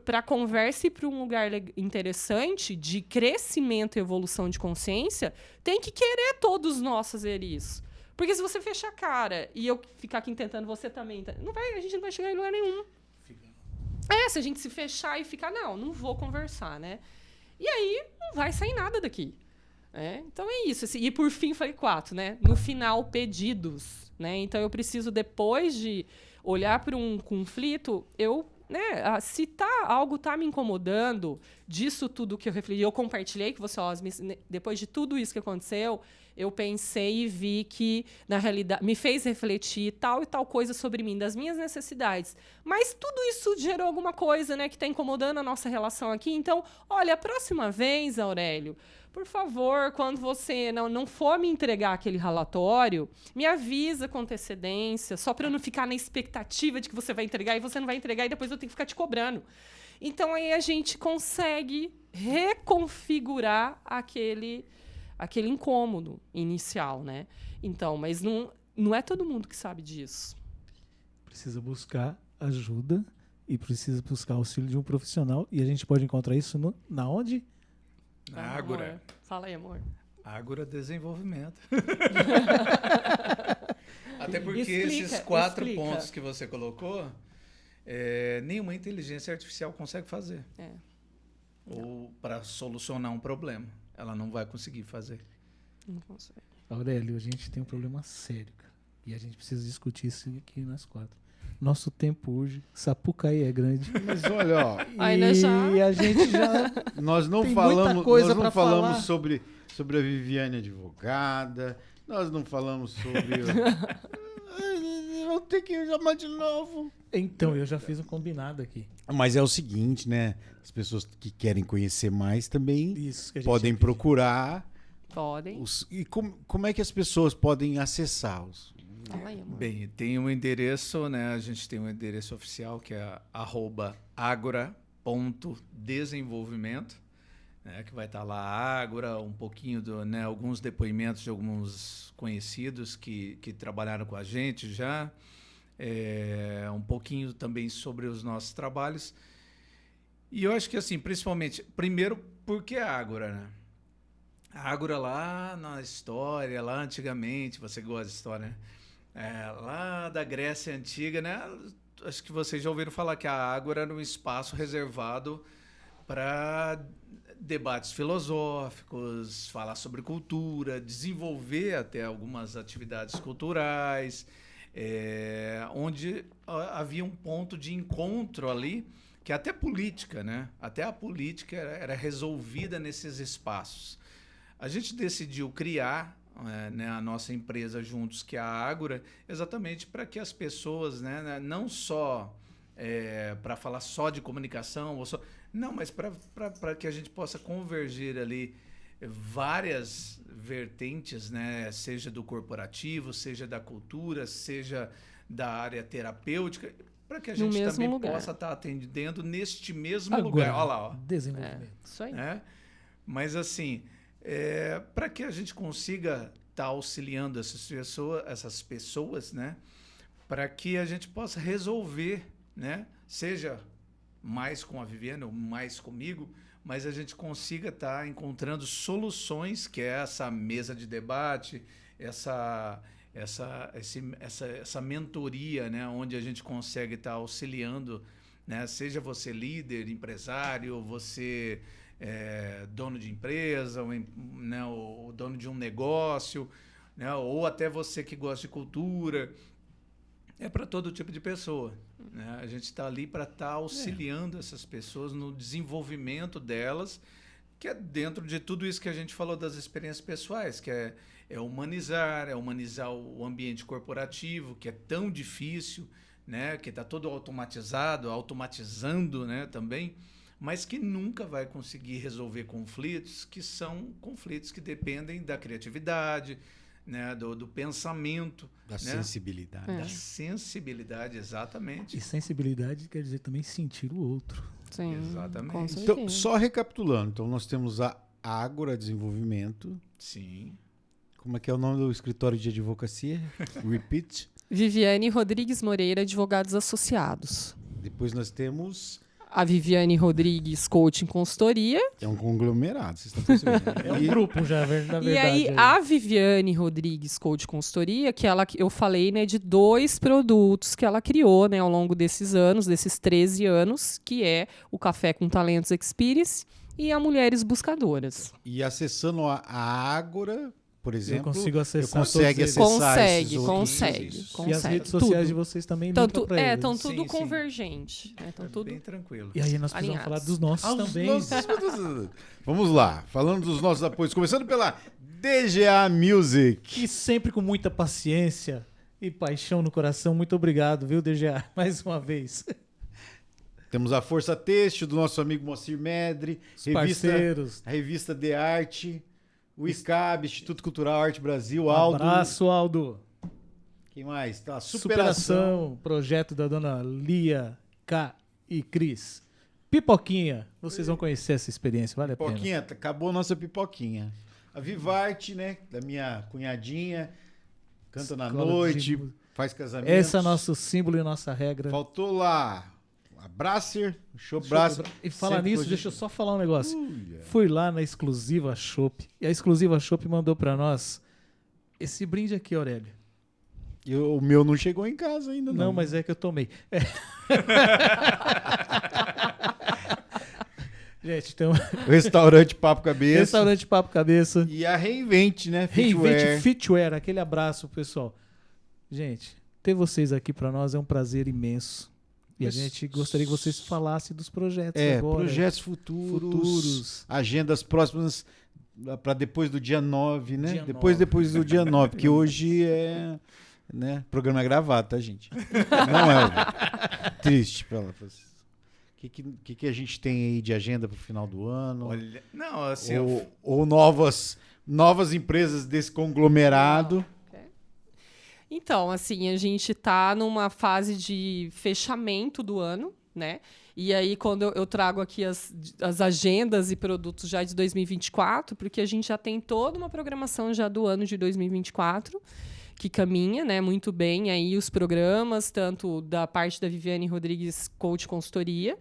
Para a conversa e para um lugar interessante de crescimento e evolução de consciência, tem que querer todos nós fazer isso. Porque se você fechar a cara e eu ficar aqui tentando, você também... a gente não vai chegar em lugar nenhum. Se a gente se fechar e ficar, não vou conversar, né? E aí, não vai sair nada daqui. Então, é isso. Assim, e, por fim, falei 4, né? No final, pedidos. Né? Então, eu preciso, depois de olhar para um conflito, se algo está me incomodando, disso tudo que eu refleti, eu compartilhei com você, depois de tudo isso que aconteceu, eu pensei e vi que, na realidade, me fez refletir tal e tal coisa sobre mim, das minhas necessidades. Mas tudo isso gerou alguma coisa, né, que está incomodando a nossa relação aqui. Então, olha, a próxima vez, Aurélio, por favor, quando você não for me entregar aquele relatório, me avisa com antecedência, só para eu não ficar na expectativa de que você vai entregar e você não vai entregar e depois eu tenho que ficar te cobrando. Então, aí a gente consegue reconfigurar aquele incômodo inicial, né? Então, mas não é todo mundo que sabe disso. Precisa buscar ajuda e precisa buscar auxílio de um profissional. E a gente pode encontrar isso na onde? Na Ágora. Amor. Fala aí, amor. Ágora Desenvolvimento. Até porque Explica, esses 4 explica. pontos que você colocou, nenhuma inteligência artificial consegue fazer. Ou para solucionar um problema. Ela não vai conseguir fazer. Não consegue. Aurélio, a gente tem um problema sério, cara. E a gente precisa discutir isso aqui nós 4. Nosso tempo hoje, Sapucaí é grande. Mas olha, ó, E a gente já... nós não Tem falamos, muita coisa nós não pra falamos falar. sobre a Viviane advogada, nós não falamos sobre... Vou ter que chamar de novo. Então, eu já fiz um combinado aqui. Mas é o seguinte, né? As pessoas que querem conhecer mais também Isso que a gente podem pediu. procurar. Podem. E como é que as pessoas podem acessá-los? Fala aí, amor. Bem, tem um endereço, né? A gente tem um endereço oficial que é @agora.desenvolvimento, né? Que vai estar lá a Ágora, um pouquinho alguns depoimentos de alguns conhecidos que trabalharam com a gente já. um pouquinho também sobre os nossos trabalhos. E eu acho que, assim, principalmente, primeiro, porque a Ágora, né? A Ágora lá na história, lá antigamente, você gosta de história, né? Lá da Grécia Antiga, né? Acho que vocês já ouviram falar que a Ágora era um espaço reservado para debates filosóficos, falar sobre cultura, desenvolver até algumas atividades culturais, onde havia um ponto de encontro ali, que até política, né? Até a política era resolvida nesses espaços. A gente decidiu criar a nossa empresa juntos, que é a Ágora, exatamente para que as pessoas, né, não só para falar só de comunicação, não, mas para que a gente possa convergir ali várias vertentes, né, seja do corporativo, seja da cultura, seja da área terapêutica, para que a gente também possa estar atendendo neste mesmo lugar. Olha lá, ó. Desenvolvimento. Isso aí. Mas assim, para que a gente consiga estar auxiliando essas pessoas, né, para que a gente possa resolver, né, seja mais com a Viviane ou mais comigo, mas a gente consiga estar encontrando soluções, que é essa mesa de debate, essa mentoria, né, onde a gente consegue estar auxiliando, né, seja você líder, empresário, você dono de empresa, né, ou dono de um negócio, né, ou até você que gosta de cultura. É para todo tipo de pessoa, né? A gente está ali para estar auxiliando essas pessoas no desenvolvimento delas, que é dentro de tudo isso que a gente falou das experiências pessoais, que é humanizar o ambiente corporativo, que é tão difícil, né? Que está todo automatizando, né, também, mas que nunca vai conseguir resolver conflitos que são conflitos que dependem da criatividade, né, do pensamento. Da né? sensibilidade. Da sensibilidade, exatamente. E sensibilidade quer dizer também sentir o outro. Sim, Exatamente. com certeza. Então, só recapitulando, então nós temos a Ágora Desenvolvimento. Sim. Como é que é o nome do escritório de advocacia? Repeat. Viviane Rodrigues Moreira, Advogados Associados. Depois nós temos... A Viviane Rodrigues Coaching Consultoria. É um conglomerado, vocês estão percebendo. É um grupo já, na verdade. E aí, a Viviane Rodrigues Coaching Consultoria, que eu falei, né, de 2 produtos que ela criou, né, ao longo desses anos, desses 13 anos, que é o Café com Talentos Experience e a Mulheres Buscadoras. E acessando a Ágora, por exemplo, eu consigo acessar consegue todos eles. acessar esses outros. Consegue. E as redes sociais de vocês também Tanto, linkam pra eles. estão tudo Sim, sim. convergente. Né? Tudo... Bem tranquilo. E aí nós precisamos Alinhados. falar dos nossos também. Vamos lá, falando dos nossos apoios, começando pela DGA Music. E sempre com muita paciência e paixão no coração. Muito obrigado, viu, DGA? Mais uma vez. Temos a Força Têxtil do nosso amigo Moacir Medri, Os parceiros. a revista De Arte, o ICAB, Instituto Cultural Arte Brasil, Aldo. Abraço, Aldo. Quem mais? Tá, Superação, projeto da dona Lia, K e Cris. Pipoquinha, vocês vão conhecer essa experiência, vale a pena. Pipoquinha, acabou a nossa pipoquinha. A Vivarte, né, da minha cunhadinha, canta na Escola noite, de- faz casamento. Esse é nosso símbolo e nossa regra. Faltou lá a Brasser, Show Brasser. E falar Sempre nisso, com a deixa eu gente. só falar um negócio. Uia. Fui lá na Exclusiva Shop e a Exclusiva Shop mandou pra nós esse brinde aqui, Aurélio. E o meu não chegou em casa ainda, não. Não, mas é que eu tomei. Gente, tem um O restaurante Papo Cabeça. restaurante Papo Cabeça. E a Reinvente, né? Reinvente Fitwear. Fitwear. Aquele abraço, pessoal. Gente, ter vocês aqui pra nós é um prazer imenso. E a gente gostaria que vocês falassem dos projetos agora. Projetos futuros, futuros. agendas próximas para depois do dia 9, né? Dia Depois 9. do dia 9, porque hoje é, né, programa é gravado, tá, gente? Não é triste para ela. O que a gente tem aí de agenda para o final do ano? Olha, não, assim, Ou novas empresas desse conglomerado? Então, assim, a gente tá numa fase de fechamento do ano, né? E aí, quando eu trago aqui as agendas e produtos já de 2024, porque a gente já tem toda uma programação já do ano de 2024, que caminha, né, muito bem aí os programas, tanto da parte da Viviane Rodrigues Coach Consultoria,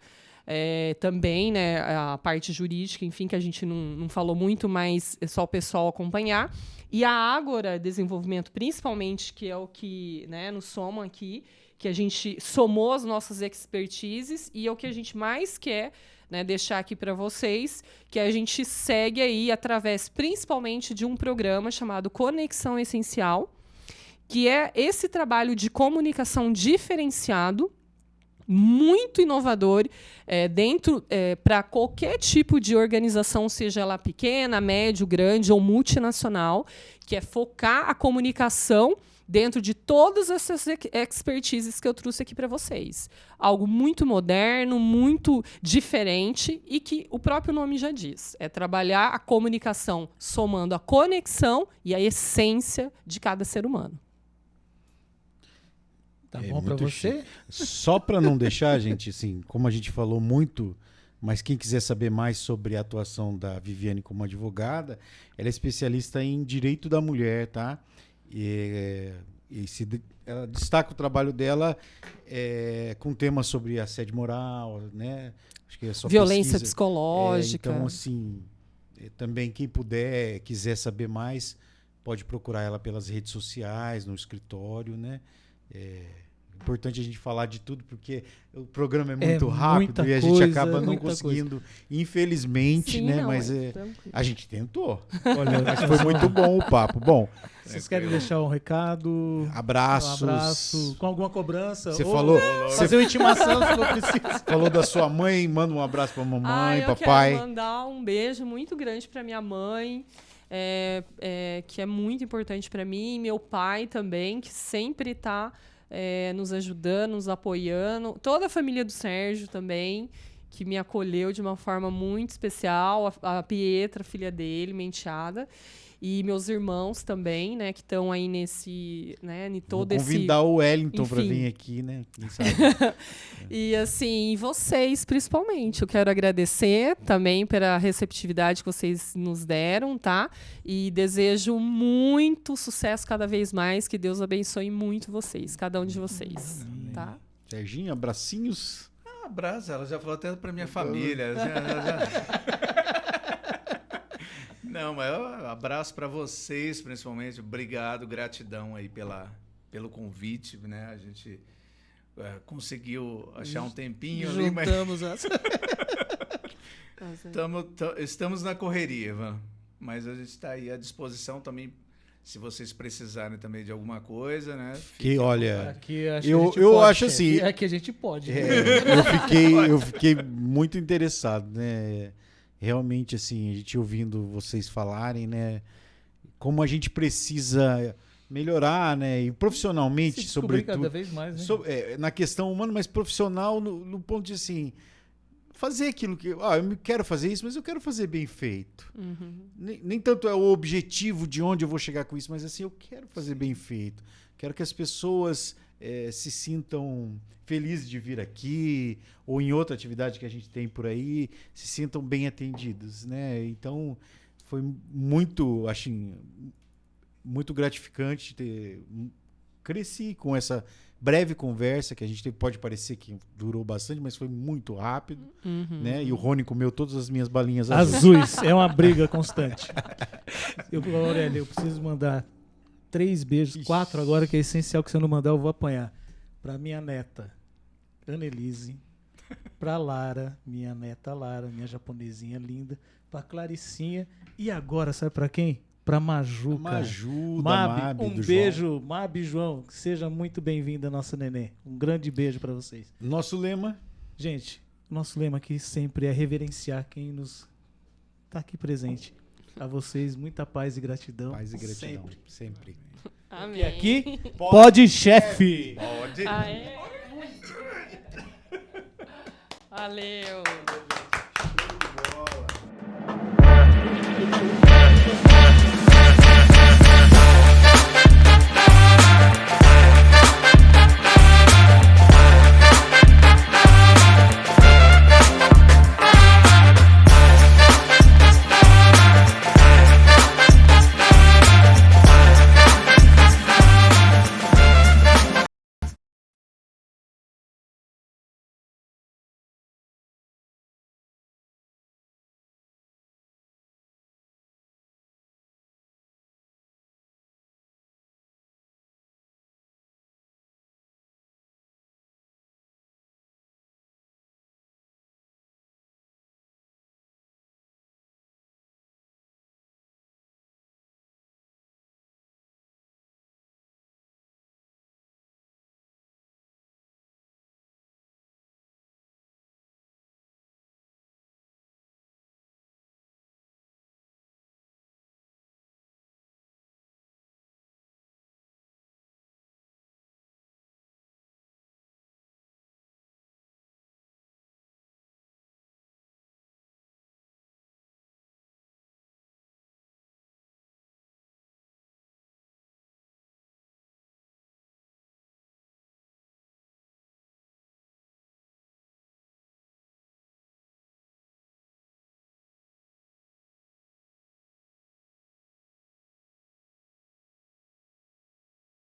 também, né, a parte jurídica, enfim, que a gente não falou muito, mas é só o pessoal acompanhar. E a Ágora Desenvolvimento, principalmente, que é o que, né, nos soma aqui, que a gente somou as nossas expertises e é o que a gente mais quer, né, deixar aqui para vocês, que a gente segue aí através principalmente de um programa chamado Conexão Essencial, que é esse trabalho de comunicação diferenciado, muito inovador, para qualquer tipo de organização, seja ela pequena, médio, grande ou multinacional, que é focar a comunicação dentro de todas essas expertises que eu trouxe aqui para vocês. Algo muito moderno, muito diferente e que o próprio nome já diz. É trabalhar a comunicação somando a conexão e a essência de cada ser humano. Tá bom para você? Só para não deixar, gente, assim, como a gente falou muito, mas quem quiser saber mais sobre a atuação da Viviane como advogada, ela é especialista em direito da mulher, tá? Ela destaca o trabalho dela com temas sobre assédio moral, né? Acho que é só violência pesquisa. Psicológica. Então, assim, também quem puder, quiser saber mais, pode procurar ela pelas redes sociais, no escritório, né? É importante a gente falar de tudo, porque o programa é muito rápido e a gente acaba não conseguindo, infelizmente, sim, né? Não, mas a gente tentou. Olha, mas foi muito bom o papo. Bom, vocês querem deixar um recado? Abraços. Um abraço. Com alguma cobrança? Você falou. Fazer uma intimação se for preciso. Falou da sua mãe, manda um abraço pra mamãe, papai. Eu quero mandar um beijo muito grande pra minha mãe. Que é muito importante para mim, e meu pai também, que sempre está nos ajudando, nos apoiando. Toda a família do Sérgio também, que me acolheu de uma forma muito especial. A Pietra, filha dele, minha enteada. E meus irmãos também, né, que estão aí nesse, né, em todo esse... Vou convidar o Wellington para vir aqui, né? Quem sabe? E assim, vocês principalmente, eu quero agradecer também pela receptividade que vocês nos deram, tá? E desejo muito sucesso cada vez mais, que Deus abençoe muito vocês, cada um de vocês, tá? Serginho, abracinhos. Abraço, ela já falou até para minha família. Não, mas abraço para vocês, principalmente. Obrigado, gratidão aí pelo convite, né? A gente conseguiu achar um tempinho ali, mas estamos na correria, mas a gente está aí à disposição também, se vocês precisarem também de alguma coisa, né? Que olha, aqui eu acho assim, é que a gente pode. Eu fiquei muito interessado, né? Realmente, assim, a gente ouvindo vocês falarem, né? Como a gente precisa melhorar, né? E profissionalmente, sobretudo. Cada vez mais, né? Na questão humana, mas profissional no ponto de, assim, fazer aquilo que... eu quero fazer isso, mas eu quero fazer bem feito. Uhum. Nem tanto é o objetivo de onde eu vou chegar com isso, mas, assim, eu quero fazer bem feito. Quero que as pessoas se sintam felizes de vir aqui, ou em outra atividade que a gente tem por aí, se sintam bem atendidos, né? Então, foi muito, muito gratificante cresci com essa breve conversa que a gente pode parecer que durou bastante, mas foi muito rápido, né? E o Rony comeu todas as minhas balinhas azuis. É uma briga constante. Aurélio, eu preciso mandar 3 beijos, 4 agora, que é essencial, que se eu não mandar eu vou apanhar. Pra minha neta, Annelise. Pra Lara, minha neta Lara, minha japonesinha linda. Pra Claricinha. E agora, sabe pra quem? Pra Maju, cara. Mabi, um beijo, João. Mabi e João. Seja muito bem-vinda, nossa nenê. Um grande beijo pra vocês. Nosso lema? Gente, nosso lema aqui sempre é reverenciar quem nos tá aqui presente. A vocês, muita paz e gratidão. Paz e gratidão, sempre. Amém. E aqui, pode, chefe! Pode. Valeu. Show de bola.